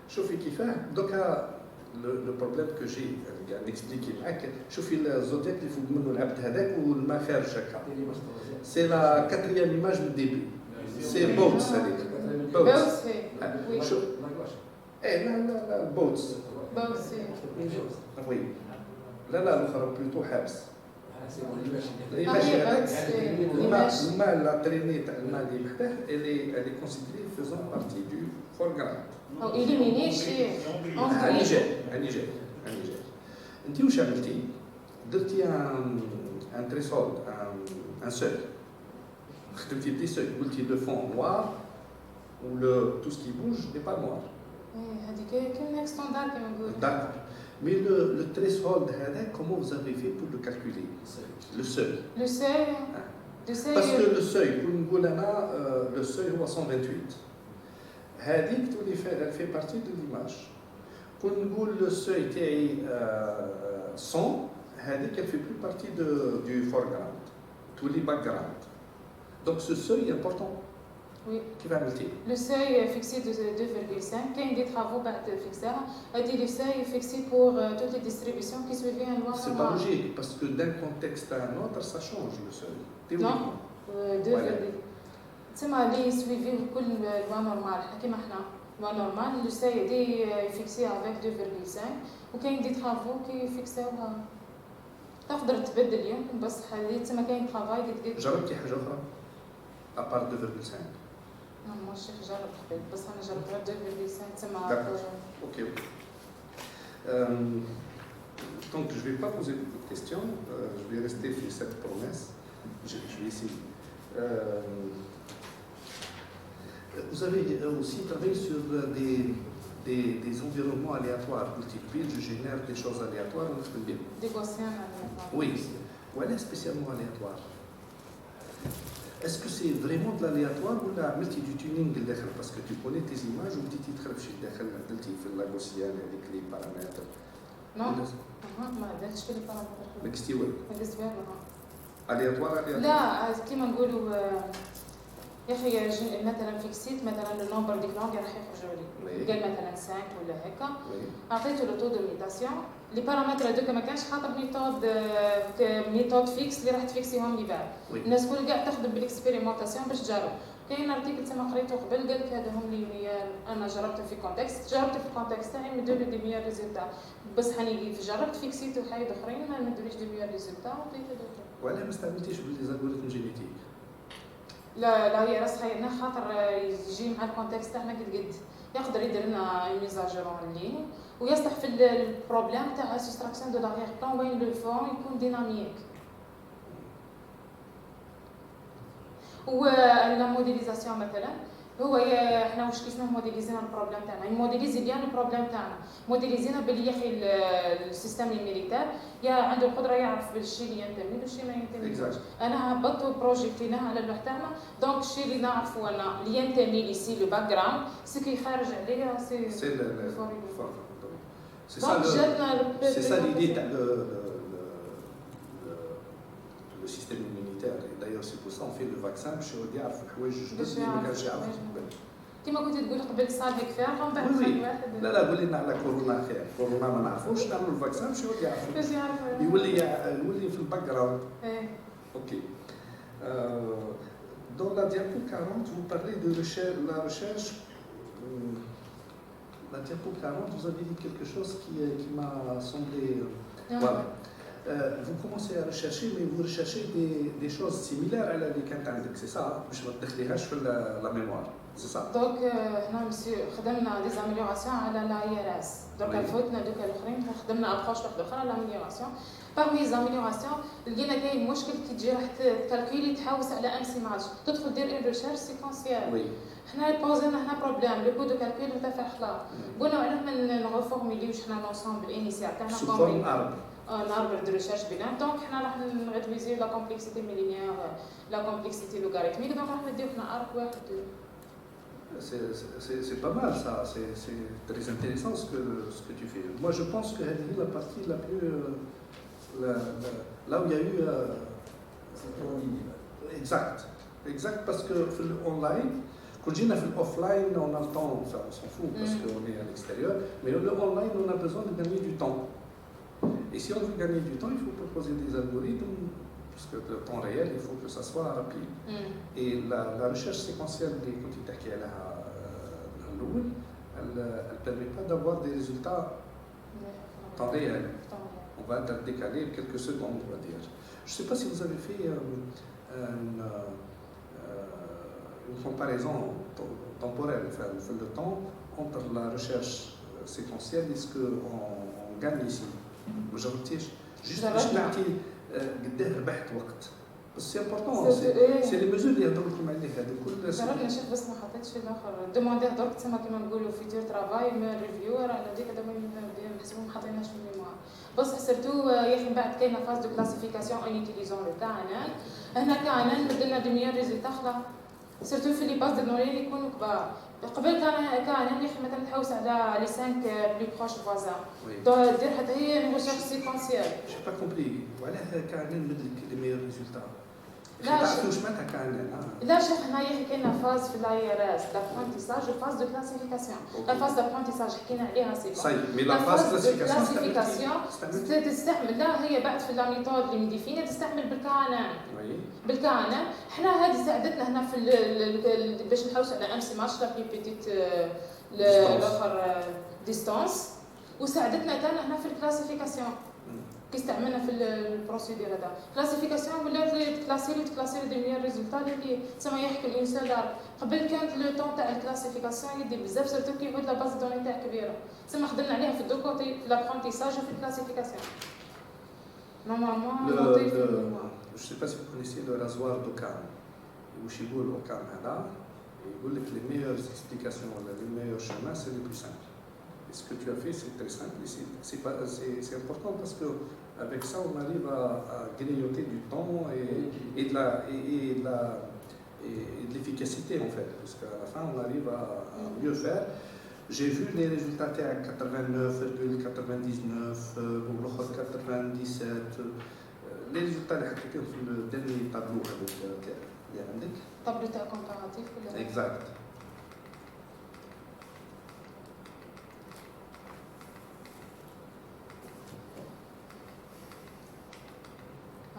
شوفي كيفاه دوكا لو بروبليم كو جي قاعد نكسبليكي معاك. شوفي الزودياك اللي فوق منه العبد هذاك والماء خارج هكا. سي لا كاتريام ايماج من الديبي. سي بوتس هذيك. بوتس وي. شوف. ايه لا بوتس. بوتس وي. لا الاخرى بلوتو حابس. الماء لا تريني تاع الماء اللي محتاه اللي كونسيدري فيزون بارتي دو فورغرام. او إليميني شي هاني جاي انت واش عملتي؟ درتي ان تريسول ان سول خدمتي بدي سول قلتي لو فون نوار و لو تو سكي بوج ني با نوار. هذيك كاين ستاندارد كما نقول. D'accord. Mais le threshold, comment vous avez fait pour le calculer? Le seuil. Le seuil. Parce que le seuil, pour nous le seuil est 128. Hadik, elle fait partie de l'image. Pour nous le seuil est 100, Hadik, elle fait plus partie du foreground, tous les background. Donc ce seuil est important. Oui. Qui va noter? Le seuil est fixé de 2,5. Il y a des travaux pour fixer. Le seuil est fixé pour toutes les distributions qui suivent un loi normale. C'est pas logique, parce que d'un contexte à un autre, ça change le seuil. Non, 2,5. C'est ma liste suivie pour la loi normale. Loi normale, le seuil est fixé avec 2,5. Et il y a des travaux qui fixent. تقدر تبدل اليوم بس حاليا ما كاين ترافاي قد جربتي حاجه اخرى؟ ابار 2,5. Non, moi je جرب قبل بس انا جربت 2,5 تما. Ok. Donc je ne vais pas poser beaucoup de questions, je vais rester sur cette promesse. Je vais essayer. Vous avez aussi travaillé sur des environnements aléatoires. Multiple, je génère des choses aléatoires. Des Gaussiens aléatoires. Oui. Voilà spécialement aléatoire. Est-ce que c'est vraiment de l'aléatoire ou la multi-tuning parce que tu connais tes images ou tu t'y la gaussienne avec les paramètres? Non, ما درتش في البارامتر. ماكستي والو. بالنسبه لي aléatoire. لا كيما نقولوا يا اخي مثلا فيكسيت مثلا النمبر ديك لونغ راح يخرجوا لي قال مثلا 5 ولا هكا عطيته لو تو دو ميتاسيون لي بارامتر هذوك ما كانش حاطط ميثود فيكس اللي راح تفيكسيهم لي بعد الناس كل كاع تخدم بالاكسبيريمونطاسيون باش تجرب كاين ارتيكل تما قريته قبل قال لك هذا هم اللي انا جربته في كونتكست، جربت في الكونتكست تاعي مدوا لي دي ميور ريزولتا، بس حني جربت فيكسيت وحاجات اخرين ما مدوليش دي ميور ريزولتا وبقيت هذوك. وعلاه ما استعملتيش بالزالغوريثم جينيتيك؟ لا هي راس خيرنا خاطر يجي مع الكونتكست تاعنا قد يقدر يدير لنا ميزاجور اون لين ويصلح في البروبليم تاع سوستراكسيون دو لاريير بلان وين لو فون يكون ديناميك. ولا موديليزاسيون مثلا هو احنا واش كيفاش موديليزينا البروبليم تاعنا، موديليزي بيان البروبليم تاعنا، موديليزينا باللي يا اخي السيستم الميليتير يا عنده القدره يعرف بالشيء اللي ينتمي والشيء ما ينتميش. انا هبطت بروجيكتيناها على اللوح تاعنا، دونك الشيء اللي نعرفه انا اللي ينتمي لي سي لو باك جراوند سي كي خارج عليه سي C'est ça l'idée le système immunitaire. Et d'ailleurs, c'est pour ça qu'on fait le vaccin. Je suis au diable, كيما كنت تقول قبل صار هيك فيها قام بعد واحد لا قولي على كورونا خير، كورونا ما نعرفوش نعملوا الفاكسان باش باش يعرف يولي في الباك جراوند. اوكي. Dans la diapo 40, vous parlez de la recherche. La diapo 40, vous avez dit quelque chose qui m'a semblé. Voilà. Vous commencez à rechercher, mais vous recherchez des choses similaires à la licantandique, c'est ça? Je vais te dire la mémoire, c'est ça? Donc, nous خدمنا des améliorations على l'ARS. Donc, الفوتنا دوك الآخرين خدمنا أبروش واحدة أخرى على l'amélioration. Parmi les améliorations, لقينا كاين مشكل كي تجي راح تكالكولي تحوس على ام سي ماتش، تدخل دير اون ريشيرش سيكونسيال. حنا بوزينا هنا بروبليم لو كو دو كالكول نتاع خطا. قلنا علاه ما نغفورميليوش حنا لونسومبل انيسيال تاعنا كوم un arbre de recherche bilan. Donc, on va réduire la complexité millilinéaire, la complexité logarithmique. Donc, on va dire qu'on a un arbre. C'est pas mal ça, c'est très intéressant ce que tu fais. Moi, je pense que c'est la partie la plus. Là où il y a eu. Exact, parce que online, quand on est offline, on a le temps, enfin, on s'en fout parce qu'on est à l'extérieur, mais le online, on a besoin de gagner du temps. Et si on veut gagner du temps, il faut proposer des algorithmes, parce que le temps réel, il faut que ça soit rapide. Et la recherche séquentielle des quantités qu'elle a elle ne permet pas d'avoir des résultats temps réel. On va décaler quelques secondes, on va dire. Je ne sais pas si vous avez fait une comparaison temporelle, enfin, le temps entre la recherche séquentielle et ce qu'on gagne ici. ما جربتيش جوست باش نعطي قداه ربحت وقت بس سي امبورطون سي لي ميزور اللي يهضروا لكم عليه هذا كل جربنا شيخ بس ما حطيتش في الاخر دوموندي درك تما كيما نقولوا فيتور ترافاي من ريفيور على هذيك هذا ما نحسبوا ما حطيناش في الميموار بس سيرتو يا اخي من بعد كاينه فاز دو كلاسيفيكاسيون ان يوتيليزون لو كانان هنا كانان مدلنا دي ميور ريزولتا خلا سيرتو في لي باز دو نوري يكونوا كبار قبل كان يا اخي مثلا تحوس على لي 5 بلو بروش فوازان دير حتى هي ريشيرش سيكونسيال جي با كومبري وعلاه كان مدلك لي ميور ريزولتا لا تعرفوا واش معناتها كان لا شيخ هنايا كاينه فاز في الايرس لابرونتيساج وفاز دو كلاسيفيكاسيون لا فاز دابرونتيساج حكينا عليها سي صحيح مي لا فاز كلاسيفيكاسيون تستعمل لا هي بعد في لا ميثود اللي مديفيني تستعمل بالكانان حنا هذه ساعدتنا هنا في باش نحوس على ام سي ماتش لا بلي بيتيت الاخر ديستانس وساعدتنا كان هنا في الكلاسيفيكاسيون كي استعملنا في البروسيدور هذا كلاسيفيكاسيون ولا تكلاسيري دي ميور ريزولتا اللي تسمى يحكي الانسان دار قبل كانت لو طون تاع الكلاسيفيكاسيون يدي بزاف سيرتو كي يعود لا باز دوني تاع كبيره تسمى خدمنا عليها في الدو كوتي في لابرونتيساج وفي الكلاسيفيكاسيون نورمالمون je sais pas si vous connaissez le rasoir d'Occam واش يقول Occam هذا يقول لك les meilleures explications ولا les meilleurs chemins c'est les plus simples. Ce que tu as fait, c'est très simple et c'est important parce qu'avec ça, on arrive à grignoter du temps et de l'efficacité en fait, parce qu'à la fin, on arrive à mieux faire. J'ai vu les résultats à 89,99 ou 97. Les résultats, c'est le dernier tableau avec les tableau comparatif. Exact.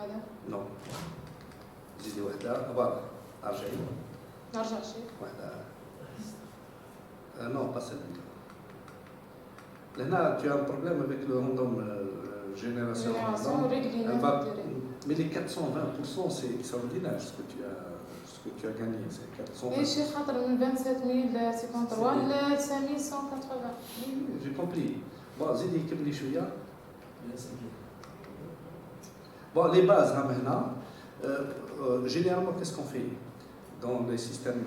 هذا؟ نو زيدي وحده فوالا ارجعي نرجع شيء. Non, pas celle-là. Là, tu as un problème avec le random génération. Mais les 420%, c'est extraordinaire ce que tu as gagné. C'est 420. Et chez Khatar, 27 053 ل 5180. J'ai compris. Bon, Zidi Kibli Chouya. Bon, les bases, là maintenant, généralement, qu'est-ce qu'on fait dans les systèmes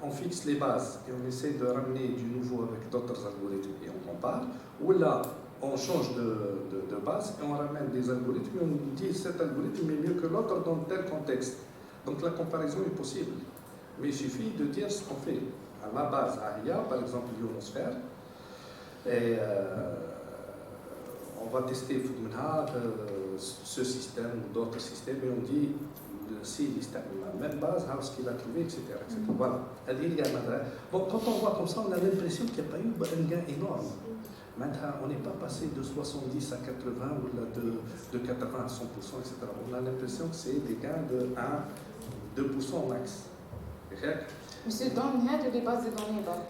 on fixe les bases et on essaie de ramener du nouveau avec d'autres algorithmes et on compare. Ou là, on change de base et on ramène des algorithmes et on dit cet algorithme est mieux que l'autre dans tel contexte. Donc la comparaison est possible. Mais il suffit de dire ce qu'on fait. À ma base, ARIA, par exemple l'ionosphère, et on va tester ce système ou d'autres systèmes et on dit si la même base, ce qu'il a trouvé, etc. Voilà. Bon, quand on voit comme ça, on a l'impression qu'il n'y a pas eu un gain énorme. Maintenant, on n'est pas passé de 70 à 80 ou de 80 à 100%, etc. On a l'impression que c'est des gains de 1-2% max. Monsieur, dans هذه les bases de données برك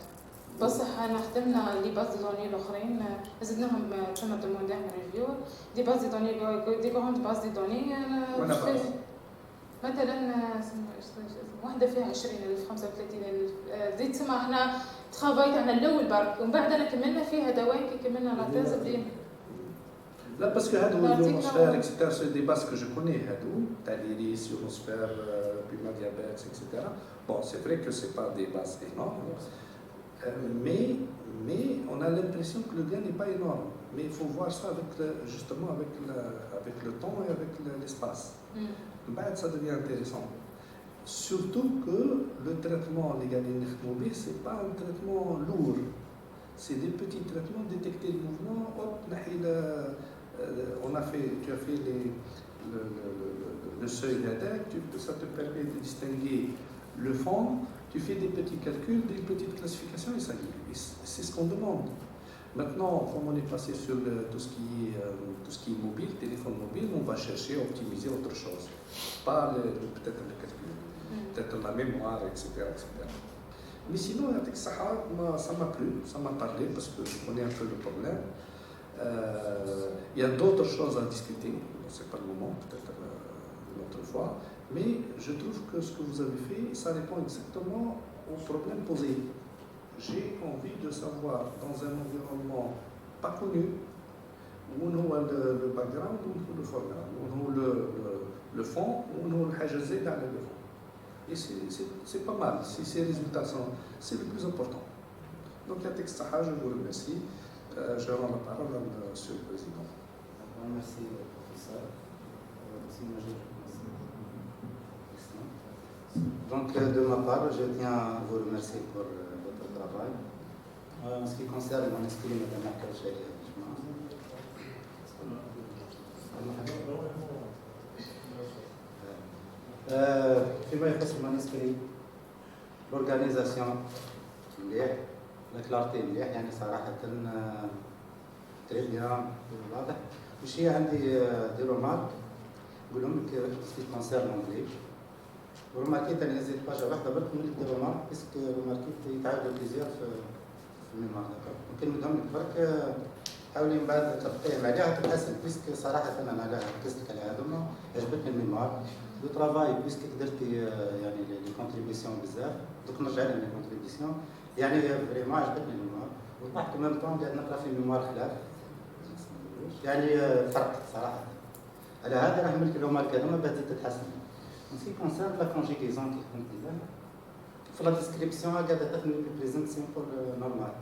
بصح انا خدمنا لي باز دي دوني الاخرين زدناهم كما دوموندي من ريفيو دي باز دي دوني دي كوند باز دي دوني مثلا واحده فيها 20000 35000 زيد تسمى احنا ترافاي تاعنا الاول برك ومن بعد انا كملنا فيها دوائر كي كملنا لا تيز بدينا Là, parce que l'ionosphère, etc., c'est des bases que je connais, Taliris, ionosphère, Puma Diabetes, etc. Bon, c'est vrai que ce n'est pas des bases énormes, mais on a l'impression que le gain n'est pas énorme. Mais il faut voir ça justement avec le temps et avec l'espace. Ça devient intéressant. Surtout que le traitement légalement, ce n'est pas un traitement lourd. C'est des petits traitements, détecter le mouvement, hop, tu as fait le seuil d'attaque, ça te permet de distinguer le fond, tu fais des petits calculs, des petites classifications et ça y est. C'est ce qu'on demande. Maintenant, comme on est passé sur tout ce qui est mobile, téléphone mobile, on va chercher à optimiser autre chose. Pas peut-être le calcul, peut-être la mémoire, etc. etc. Mais sinon, avec Sahara, ça m'a plu, ça m'a parlé parce que je connais un peu le problème. Il y a d'autres choses à discuter, ce n'est pas le moment, peut-être une autre fois, mais je trouve que ce que vous avez fait, ça répond exactement au problème posé. J'ai envie de savoir, dans un environnement pas connu, où on a le background, où on a le foreground, où on a le fond, où on a le hajazé dans le fond. Et c'est pas mal, si ces résultats sont, c'est le plus important. Donc, à Texas, je vous remercie. Je rends la parole à Monsieur le Président. Merci, professeur. Donc, de ma part, je tiens à vous remercier pour votre travail. En ce qui concerne mon esprit, Madame Akal فيما يخص المانسكري l'organisation مليح لا كلارتي مليح يعني صراحة تري بيان واضح واش هي عندي دي رومارك نقولهم لك في كونسيرن اونجلي وروماركيت انا زيد باجا واحدة برك نولي دي رومارك باسكو روماركيت يتعاودوا بليزيور في الميموار داكور ممكن نقولهم لك برك حاولي من بعد تبقيهم عليها تتحسن باسكو صراحة انا على ركزت على هذوما عجبتني الميموار لو ترافاي بيسك درتي يعني لي كونتريبيسيون بزاف دوك نرجع لهم لي كونتريبيسيون يعني فريمون عجبتني الميموار وطلعت ميم طون قاعد نقرا في ميموار خلاف يعني فرقت صراحه على هذا راه ملك الرومارك هذوما بدات تتحسن سي كونسيرن لا كونجيغيزون كي قلت لك في لا ديسكريبسيون قاعده تخدم بالبريزنت سيمبل نورمال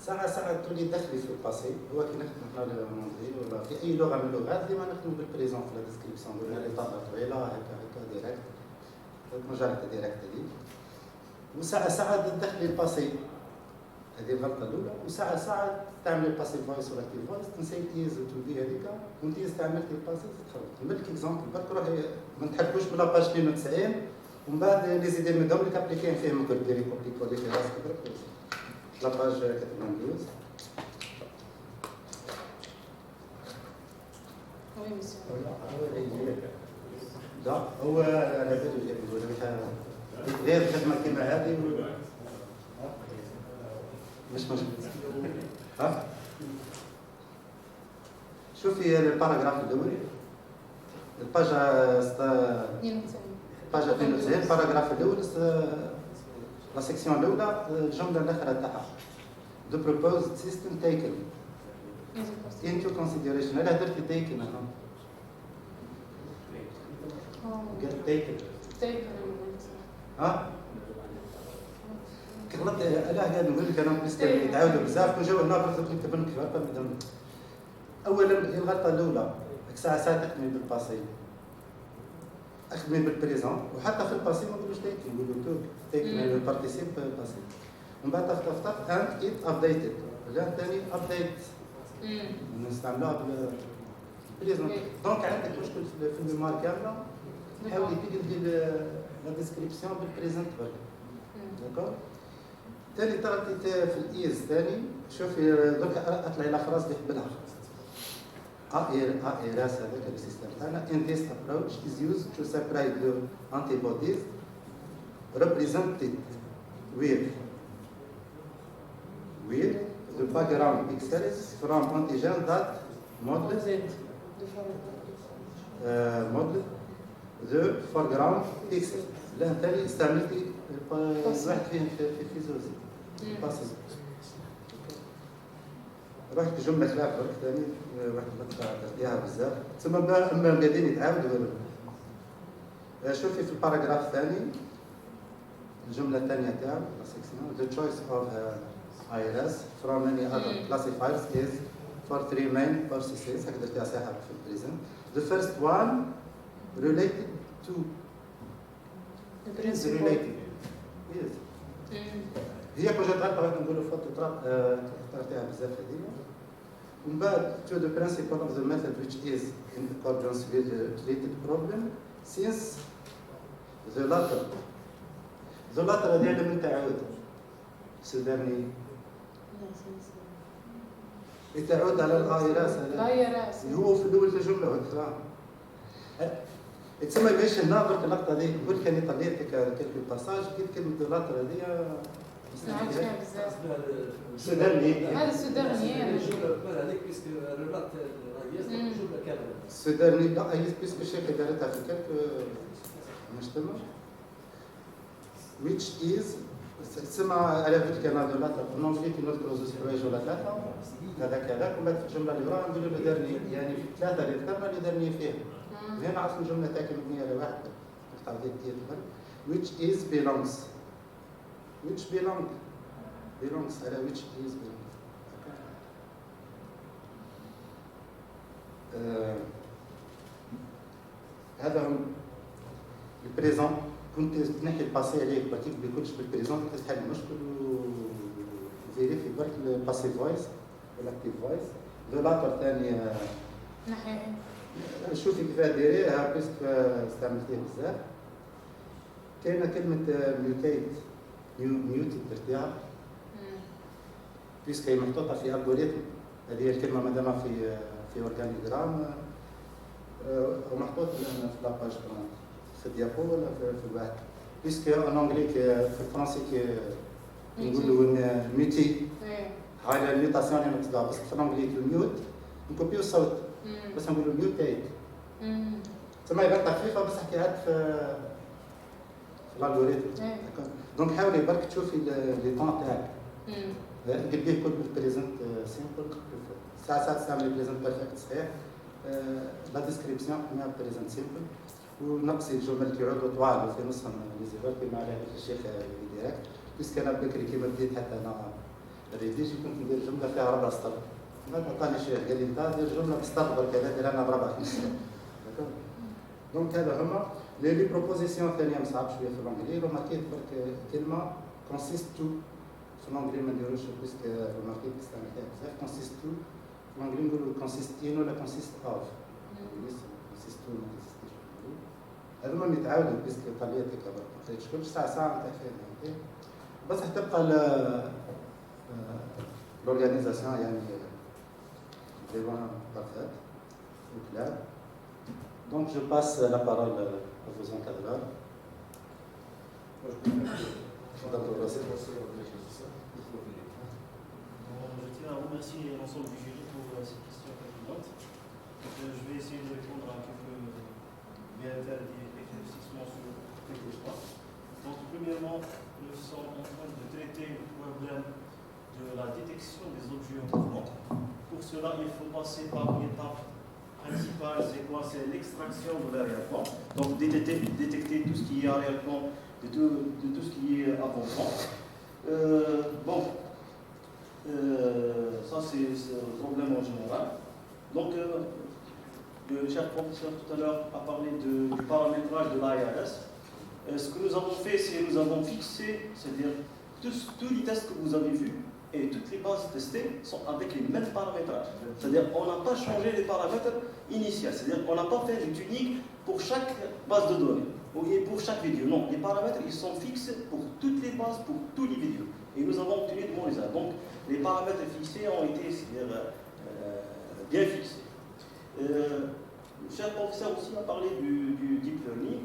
ساعة تولي تدخلي في الباسي هو كي نخدم حنا المونجي ولا في أي لغة من اللغات ديما نخدم بالبريزون في لا ديسكريبسيون ولا لي طابة طويلة هكا ديريكت نرجع لك ديريكت هذيك وساعة تدخلي الباسي هذه الغلطة الأولى وساعة تعملي الباسي فويس ولا اكتيف فويس تنسي تيز وتودي هذيك وانت استعملتي الباسي تتخلط نملك اكزومبل برك روحي ما نتحركوش بلا باج 92 ومن بعد لي زيدي من دوم اللي كابليكين فيهم كل ديري كوبي كولي في راسك برك la page 92. Oui, monsieur. لا هو على بالي غير خدمه كيما هذه مش مشكل. ها شوفي الباراجراف الاول الباجا 92 الباراجراف الاول لا سيكسيون الاولى الجمله الاخرى تاعها the proposed system taken into consideration. انا درت taken انا قلت taken ها غلطت. انا قاعد نقول لك انا بس يتعاودوا بزاف كون جاو هنا برك نكتب لك اولا الغلطه الاولى ساعه تخدمي بالباسي اخدمي بالبريزون وحتى في الباسي ما نقولوش تيكن نقولوا تو تيكن البارتيسيب باسي ومن بعد تفتح اند ات ابديتد لا ثاني ابديت نستعملوها بالبريزون. دونك عندك مشكل في الميموار كامله حاولي تلقي لا ديسكريبسيون بالبريزنت برك داكور. ثاني طرقتي في الايز ثاني شوفي درك اطلعي لا فراس اللي قبلها ARS هذاك السيستم تاعنا. In this approach is used to separate the antibodies represented with the background pixels from antigen that model the foreground pixel. لا ثاني استعملتي واحد فيهم في فيزوزي باسز رحت جمله خلاف برك ثاني واحد تلقاها بزاف ثم اما قاعدين يتعاودوا. شوفي في الباراجراف الثاني الجمله الثانيه تاعو the choice of IRS from any other classifiers is for three main processes هكذا درتها صحيحه في البريزنت. The first one related to related yes هي كون جات غلطه غادي نقولوا فوت طرقتها بزاف هذه. ومن بعد to the principle of the method which is in accordance with the treated problem since the latter هذه على من تعود سوداني يتعود على الايراس اللي هو في الاول الجمله والاخرى تسمى باش هنا درك اللقطه هذه نقول لك اني طليت كلكو باساج لقيت كلمه اللاتر هذه سمعت فيها بزاف سوداني هذا السوداني الجمله هذيك بيسك الرباط الجمله كامله السوداني لا هي بيسك الشيخ دارتها في كلك مجتمع which is تسمى على بالك انا هذو اللاتر نون فيك نذكروا زوج حوايج ولا ثلاثه هذاك ومن بعد في الجمله اللي وراها نقولوا له دارني يعني في ثلاثه اللي ذكرنا اللي دارني فيها. هنا عرفنا الجمله تاعك مبنيه على واحد نختار ديال which is belongs على which is belongs. هذا هم البريزون. كنت تنحي الباسي عليك برك ما يكونش بالبريزون كنت تحل المشكل وفيريفي برك الباسي فويس والاكتيف فويس. لو لاتر ثاني نحي شوفي كيف دايريها بيسك استعملتيه بزاف. كاينه كلمه ميوتيد درتيها بيسك هي محطوطه في الجوريثم. هذه الكلمه مادام في اورغانيغرام ومحطوط في لاباج في الديابو ولا في الواحد بيسك ان انجلي في الفرنسي نقولوا ميوتي على الميوتاسيون اللي نقصدها بس في الانجلي الميوت نكوبيو الصوت بس نقولوا ميوتيت تسمى يبقى خفيفه بس حكيها في الالغوريثم. دونك حاولي برك تشوفي لي طون تاعك قلبيه كل بالبريزنت سيمبل ساعات تستعمل البريزنت بيرفكت صحيح. لا ديسكريبسيون حنا بريزنت سيمبل ونقصي الجمل اللي يعودوا طوال وفي نصهم ليزيفر كيما على الشيخ ديراكت بس كان بكري كيما بديت حتى انا الريديجي كنت ندير جمله فيها 4 سطر ما عطاني الشيخ قال لي انت دير جمله بسطر برك هذا دير انا ب4 5 سطور. دونك هذا هما لي بروبوزيسيون الثانيه مصعب شويه في الانجلي. روماركيت برك كلمه كونسيست تو في الانجلي ما نديروش بيسك روماركيت استعملتها بزاف. كونسيست تو في الانجلي نقولوا كونسيست ان ولا كونسيست اوف كونسيست تو ما كونسيستش. هذوما متعاودوا بيسك طريقتك برك ما تشكلش ساعه نتاع فيها بس تبقى l'organisation يعني vraiment parfaite ou claire. Donc je passe la parole à vos encadreurs. Moi, je tiens à remercier l'ensemble du jury pour cette question pertinente. Je vais essayer de répondre à bien faire des éclaircissements sur quelques points. Donc, premièrement, nous sommes en train de traiter le problème de la détection des objets en mouvement. Pour cela, il faut passer par une étape principale, c'est quoi? C'est l'extraction de l'arrière-plan. Donc, détecter tout ce qui est arrière-plan de tout ce qui est avant-plan. Ça c'est le problème en général. Donc, le cher professeur tout à l'heure a parlé du paramétrage de l'ARS. Ce que nous avons fait, c'est que nous avons fixé, c'est-à-dire tous les tests que vous avez vus et toutes les bases testées sont avec les mêmes paramétrages. C'est-à-dire qu'on n'a pas changé les paramètres initiaux. C'est-à-dire qu'on n'a pas fait du tuning pour chaque base de données ou pour chaque vidéo. Non, les paramètres ils sont fixés pour toutes les bases, pour tous les vidéos. Et nous avons obtenu de bons résultats. Donc, les paramètres fixés ont été bien fixés. Le cher professeur aussi a parlé du deep learning.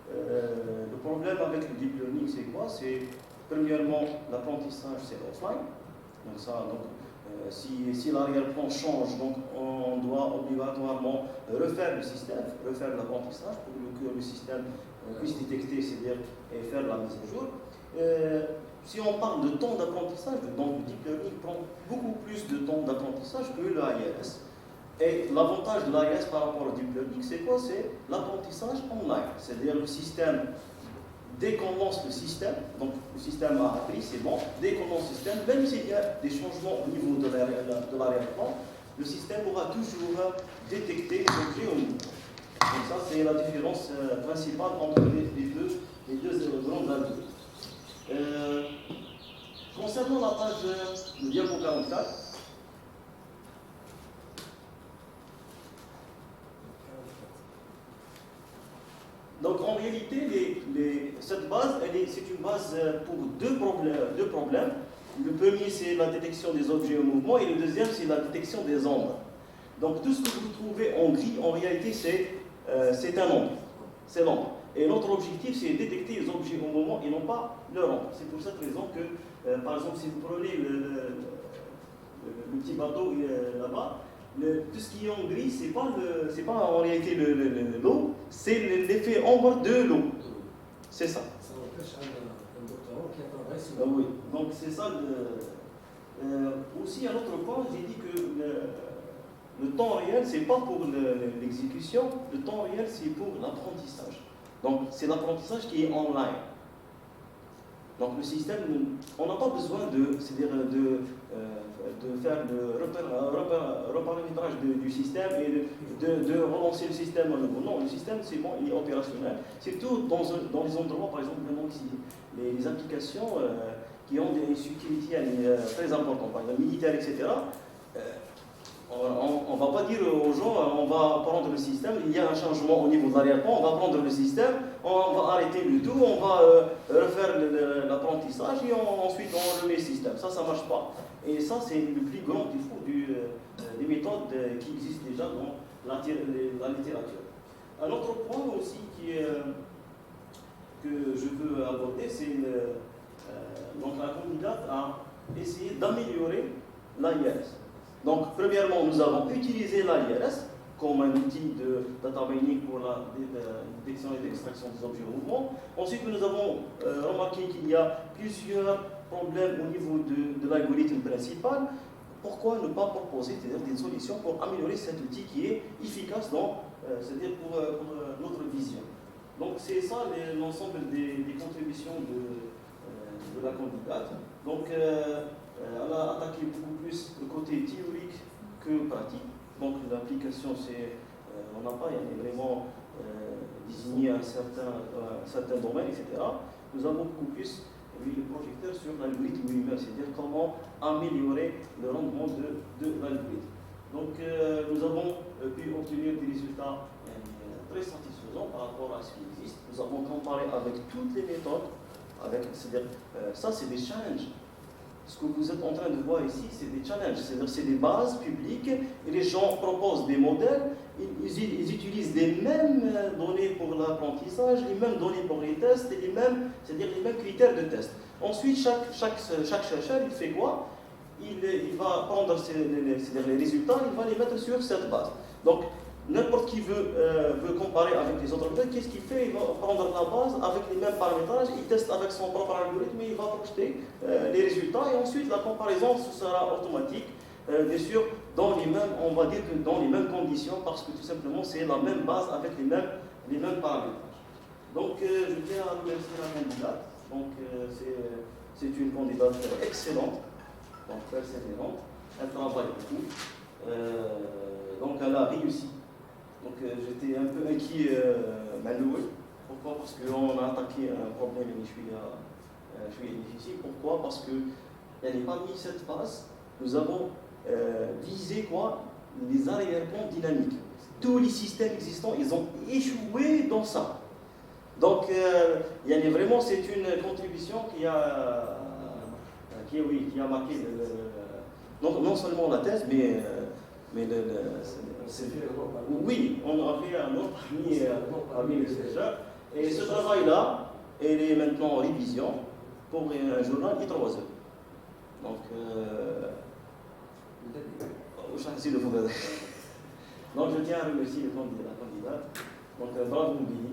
Le problème avec le deep learning, c'est quoi? C'est premièrement l'apprentissage, c'est offline. Donc si l'arrière-plan change, donc on doit obligatoirement refaire le système, refaire l'apprentissage pour que le système puisse détecter, c'est-à-dire et faire la mise à jour. Si on parle de temps d'apprentissage, donc le deep learning prend beaucoup plus de temps d'apprentissage que le AIRS. Et l'avantage de l'AIRS par rapport au deep learning, c'est quoi? C'est l'apprentissage online. C'est-à-dire le système, dès qu'on lance le système, donc le système a appris, c'est bon, dès qu'on lance le système, même s'il y a des changements au niveau de l'arrière-plan, le système aura toujours détecté les objets au mouvement. Donc ça, c'est la différence principale entre les deux grandes algorithmes. Concernant la page de diapo 44, donc en réalité, cette base, c'est une base pour deux problèmes. Le premier, c'est la détection des objets en mouvement, et le deuxième, c'est la détection des ombres. Donc tout ce que vous trouvez en gris, en réalité, c'est un ombre. C'est l'ombre. Et notre objectif, c'est de détecter les objets en mouvement et non pas leur ombre. C'est pour cette raison que, par exemple, si vous prenez le petit bateau là-bas, tout ce qui est en gris, c'est pas en réalité l'eau, c'est l'effet ombre de l'eau. C'est ça. Ça empêche un doctorant qui travaille sur Oui, donc c'est ça. Aussi, un autre point, j'ai dit que le temps réel, c'est pas pour l'exécution, le temps réel, c'est pour l'apprentissage. Donc, c'est l'apprentissage qui est online. Donc, le système, on n'a pas besoin de faire le reparamétrage du système et de relancer le système à nouveau. Non, le système, c'est bon, il est opérationnel. Surtout dans les endroits, par exemple, les applications qui ont des utilités très importantes, par exemple militaires, etc. On ne va pas dire aux gens, on va prendre le système, il y a un changement au niveau de l'arrière-plan, on va prendre le système, on va arrêter le tout, on va refaire l'apprentissage et ensuite on remet le système. Ça ne marche pas. Et ça, c'est le plus grand défaut des méthodes qui existent déjà dans la littérature. Un autre point aussi que je veux aborder, c'est donc la candidate a essayé d'améliorer l'AIRS. Donc, premièrement, nous avons utilisé l'AIRS comme un outil de data mining pour la détection et l'extraction des objets en mouvement. Ensuite, nous avons remarqué qu'il y a plusieurs problèmes au niveau de l'algorithme principal. Pourquoi ne pas proposer des solutions pour améliorer cet outil qui est efficace, c'est-à-dire pour notre vision. Donc, c'est ça l'ensemble des contributions de la candidate. Donc, elle a attaqué beaucoup plus le côté théorique que pratique. Donc l'application, on n'a pas vraiment désigné un certain domaine, etc. Nous avons beaucoup plus mis le projecteur sur l'algorithme lui-même, c'est-à-dire comment améliorer le rendement de l'algorithme. Donc nous avons pu obtenir des résultats très satisfaisants par rapport à ce qui existe. Nous avons comparé avec toutes les méthodes, c'est-à-dire ça c'est des challenges. ce que vous êtes en train de voir ici, c'est des challenges, c'est-à-dire c'est des bases publiques, et les gens proposent des modèles, ils utilisent les mêmes données pour l'apprentissage, les mêmes données pour les tests, et c'est-à-dire les mêmes critères de test. Ensuite, chaque chercheur, il fait quoi? Il va prendre les résultats, il va les mettre sur cette base. Donc, n'importe qui veut comparer avec les autres méthodes, qu'est-ce qu'il fait? Il va prendre la base avec les mêmes paramétrages, il teste avec son propre algorithme et il va projeter les résultats et ensuite la comparaison sera automatique, bien sûr, on va dire que dans les mêmes conditions parce que tout simplement c'est la même base avec les mêmes paramétrages. Donc je tiens à remercier la candidate. Donc c'est une candidate excellente, donc persévérante, elle travaille beaucoup, donc elle a réussi. Donc j'étais un peu inquiet, malheureux. Pourquoi? Parce qu'on a attaqué un problème je suis difficile. Pourquoi? Parce que parmi cette phase, nous avons visé quoi? Les arrière-plans dynamiques. Tous les systèmes existants, ils ont échoué dans ça. Donc vraiment c'est une contribution qui a marqué non seulement la thèse, mais oui, on a fait un autre parmi les chercheurs. Et ce travail-là, il est maintenant en révision pour un journal I3E. Donc, donc je tiens à remercier la candidate. Donc, bravo Billy.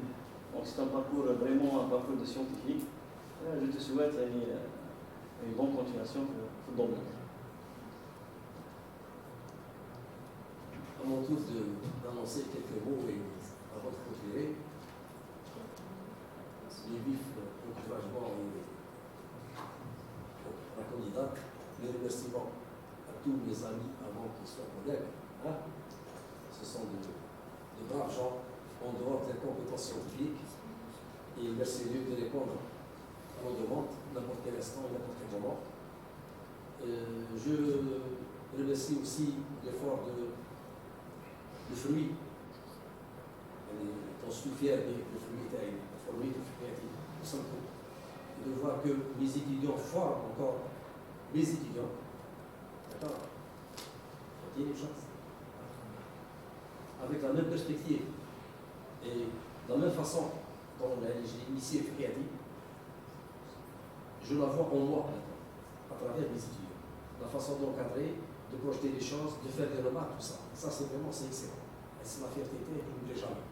Donc, c'est un parcours vraiment un parcours de scientifique. Je te souhaite une bonne continuation dans le monde. À mon tour d'annoncer quelques mots et avant de continuer, les vifs encouragements à la candidate, les remerciements à tous mes amis avant qu'ils soient collègues. Ce sont de braves gens en dehors des compétences scientifiques et merci Dieu de répondre à nos demandes n'importe quel instant et n'importe quel moment. Je remercie aussi l'effort de fruits. On suis fier de fruits de voir que mes étudiants forment encore mes étudiants. D'accord? Il y a une chance. Avec la même perspective et de la même façon dont j'ai initié Friadi, je la vois en moi maintenant, à travers mes étudiants. La façon d'encadrer, de projeter les choses, de faire des remarques, tout ça. Ça, c'est excellent. Et c'est ma fierté que je n'oublierai jamais.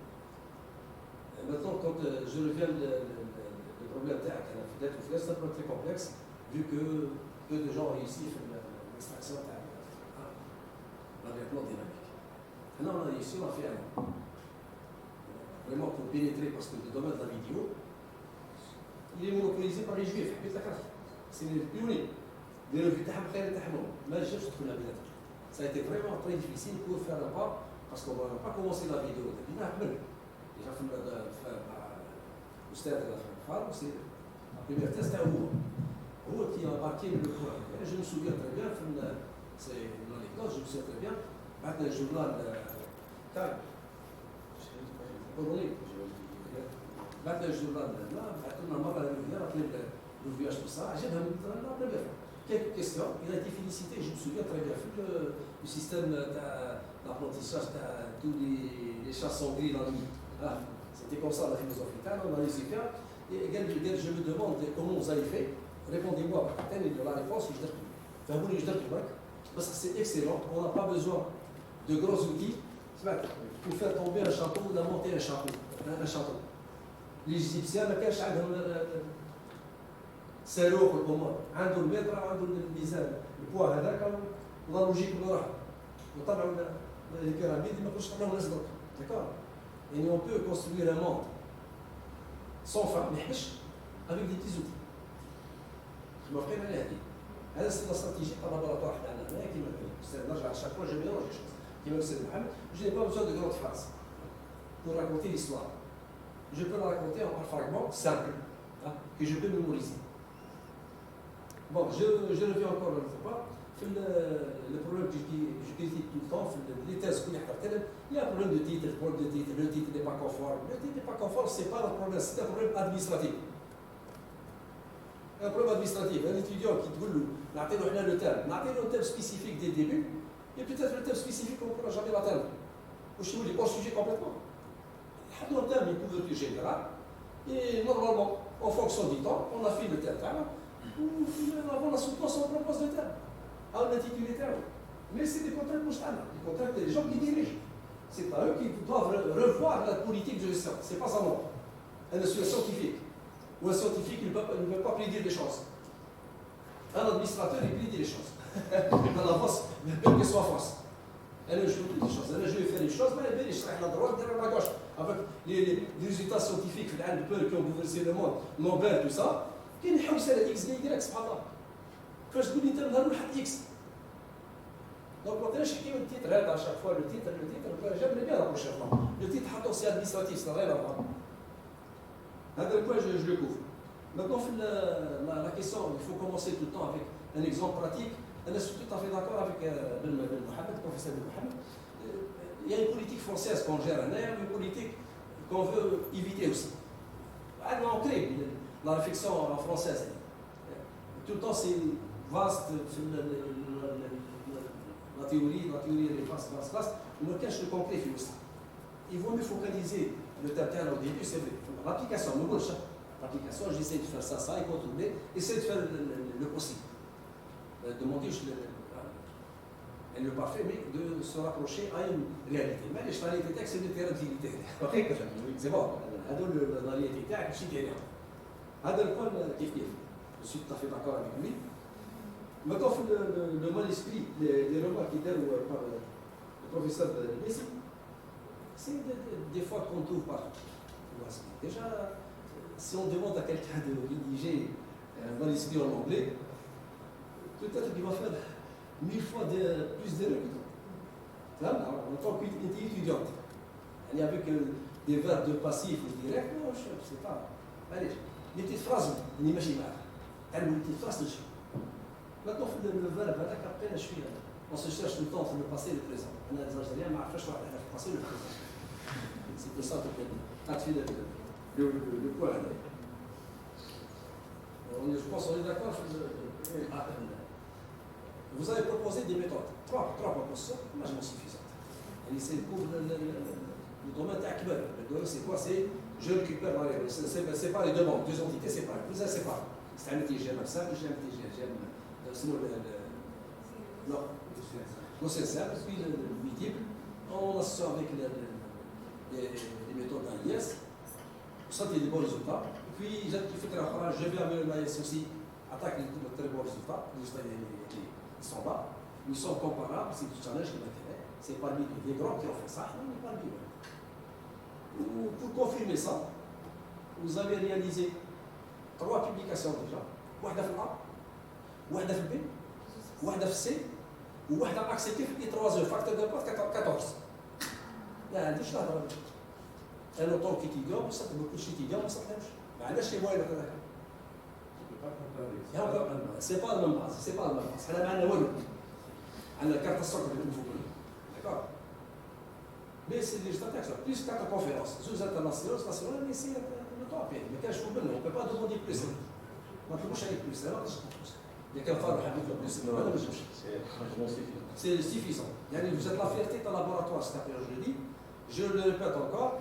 Maintenant, quand je reviens le problème d'être ou c'est un problème très complexe, vu que peu de gens réussissent l'extraction de l'arrière-plan dynamique. Maintenant, on a réussi, on a fait vraiment pour pénétrer, parce que le domaine de la vidéo, il est monopolisé par les juifs. C'est les pionniers. Les revues ça a été vraiment très difficile pour faire un pas, parce qu'on n'a pas commencé la vidéo. Déjà, في الأستاذ الفار c'est la première thèse c'était هو qui a marqué le point. Je me souviens très bien, c'est une anecdote, je me souviens très bien, بعد الجورنال تاعي بعد الجورنال لا بعثنا مرة للريفيار الريفياج tout ça عجبها من la première fois. Quelques questions, il a été félicité, je me souviens très bien, le système d'apprentissage de tous les chats sangliers dans la nuit. C'était comme ça la philosophie. On a laissé faire. Et je me demande comment vous avez fait. Répondez-moi, de la réponse, c'est excellent. On n'a pas besoin de gros outils pour faire tomber un chapeau ou monter un chapeau. Les Égyptiens, صاروخ الامور عنده المتر عنده الميزان البوا هذاك ولا لوجيك ولا راح وطلعوا البيراميد ما كنتش طلعوا الناس برك داكور يعني on peut construire un monde sans fin ما يحبش avec des petits outils كما بقينا على هذه سي لا استراتيجي تاع اللابوراتوار تاعنا هنا كيما نرجع à chaque fois je mélange les choses كيما السيد محمد je n'ai pas besoin de grandes phrases pour raconter l'histoire je peux la raconter en fragments simples que je peux mémoriser. Bon, je reviens encore une fois. Le problème que je critique tout le temps, les thèses qu'il y a un problème de titre, le titre n'est pas conforme. Le titre n'est pas conforme, ce n'est pas un problème, c'est un problème administratif. Un problème administratif, un étudiant qui te dit, نعطيله le thème, نعطيله un thème spécifique dès le début, et peut-être le thème spécifique qu'on ne pourra jamais l'atteindre. Ou chez vous, il est hors sujet complètement. Il y a un thème, une couverture générale, et normalement, en fonction du temps, on affine le thème, ou avant la soutenance, on propose le thème, à un intitulé thème. Mais c'est des contraintes moustanes, des contraintes des gens qui dirigent. C'est à eux qui doivent revoir la politique de gestion. Ce n'est pas à moi. Un scientifique. Ou un scientifique, il ne peut pas prédire les choses. Un administrateur, il prédit les choses. Dans l'avance, même qu'elles soient fausses. Je vais faire les choses, mais je serai à la droite, derrière à la gauche. Avec les résultats scientifiques qui ont bouleversé le monde, Nobel, tout ça, qui ne sont pas X, Y, subhanallah. Quand je dis que je X. Donc, on a chacun le titre, à chaque fois le titre, j'aimerais bien la prochaine fois. Le titre, c'est administratif, ça n'a rien à voir. À quel point je le couvre. Maintenant, la question, il faut commencer tout le temps avec un exemple pratique. Je suis tout à fait d'accord avec le professeur Mohamed. Il y a une politique française qu'on gère en air, une politique qu'on veut éviter aussi. On crée la réflexion française. Tout le temps, c'est vaste, la théorie est vaste. Mais quand je le concret, il vaut mieux focaliser le terrain au début, c'est vrai. L'application, l'application, j'essaie de faire ça et contrôler, essayer de faire le possible. Demander le parfait, mais de se rapprocher à une réalité. Mais les réalités, c'est le terrain d'utilité. C'est bon. La réalité, c'est le terrain. Je suis tout à fait d'accord avec lui. Maintenant, le mal-esprit, les remarques qui étaient par le professeur de Messi, c'est des fois qu'on trouve partout. Déjà, si on demande à quelqu'un de rédiger un mal-esprit en anglais, peut-être qu'il va faire 1000 fois plus d'erreurs que toi. En tant qu'étudiante, il n'y avait que des verbes de passif ou direct, non, je ne sais pas. Allez, les petites phrases, on imagine mal. Les petites phrases, maintenant, le verbe, après, on se cherche tout le temps entre le passé et le présent. On a des Algériens, mais après, je crois qu'il le passé et le présent. C'est pour ça que le point. Je pense qu'on est d'accord. Vous avez proposé des méthodes. Trois propositions, largement suffisantes. Et c'est pour le domaine d'accueil. Le domaine, c'est quoi? C'est je récupère la règle. C'est pas les deux banques, deux entités séparées. Vous êtes séparés. C'est un TGM simple, j'ai un TGM. Sinon, non. C'est simple, puis le multiple. On associe avec les méthodes d'AIS. Ça, il y a des bons résultats. Puis, je vais améliorer l'AIS aussi. Attaque les très bons résultats. Les résultats, ils sont là. Ils sont comparables. C'est du challenge qui m'intéresse. C'est parmi les grands qui ont fait ça. On est parmi eux. Pour confirmer ça, vous avez réalisé 3 publications déjà. واحدة في الأ، واحدة في الB, واحدة في C, وواحدة acceptée في I3E, facteur de poids 14. ما عنديش نهضر. أنا طول كيتيديون بصح ما كنتش كيتيديون ما صحتهمش. ما عندناش لي موالد هذاك. سي با الميم باز، سي با الميم باز. حنا ما عندنا والو. عندنا كارت السكر اللي نفوق منها. داكور. Mais c'est les résultats, plus 4 conférences, sous internationales, mais c'est le top. Mais quand je vous donne, on ne peut pas demander plus. ما تطلبوش عليك بلوس، لا ما تقدرش تطلب بلوس. إذا كان فرح حبيت له بلوس، ما نجمش. C'est suffisant. يعني vous êtes la fierté de laboratoire cet après-midi. Je le répète encore.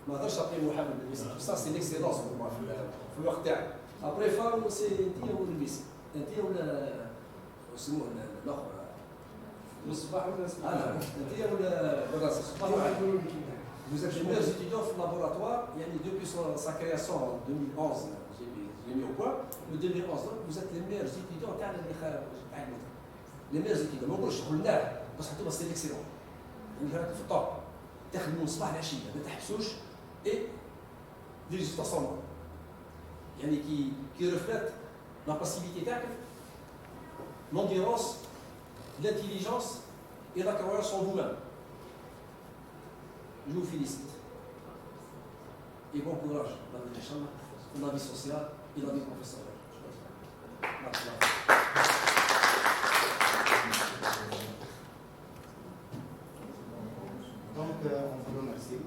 ما نقدرش نعطي محمد الميسي. Ça c'est l'excellence pour moi في الوقت تاعي. Après فارو c'est أنت ولا الميسي. أنت ولا اسمه الآخر. مصباح ولا أنا. أنت ولا براسي. Vous êtes les meilleurs étudiants في laboratoire. يعني depuis sa création en 2011. J'ai mis au point, le 2011, vous êtes les meilleurs étudiants, les meilleurs étudiants. ما نقولش قلناه بس حتى c'est l'excellent. يعني راكم في الطوب. تخدموا الصباح العشية ما تحبسوش et des résultats sans moi. يعني qui reflète la passivité تاعك, l'endurance, l'intelligence et la croyance en vous-même. Je vous félicite. Et bon courage dans la vie sociale. Il a dit professeur. Donc, on vous remercie.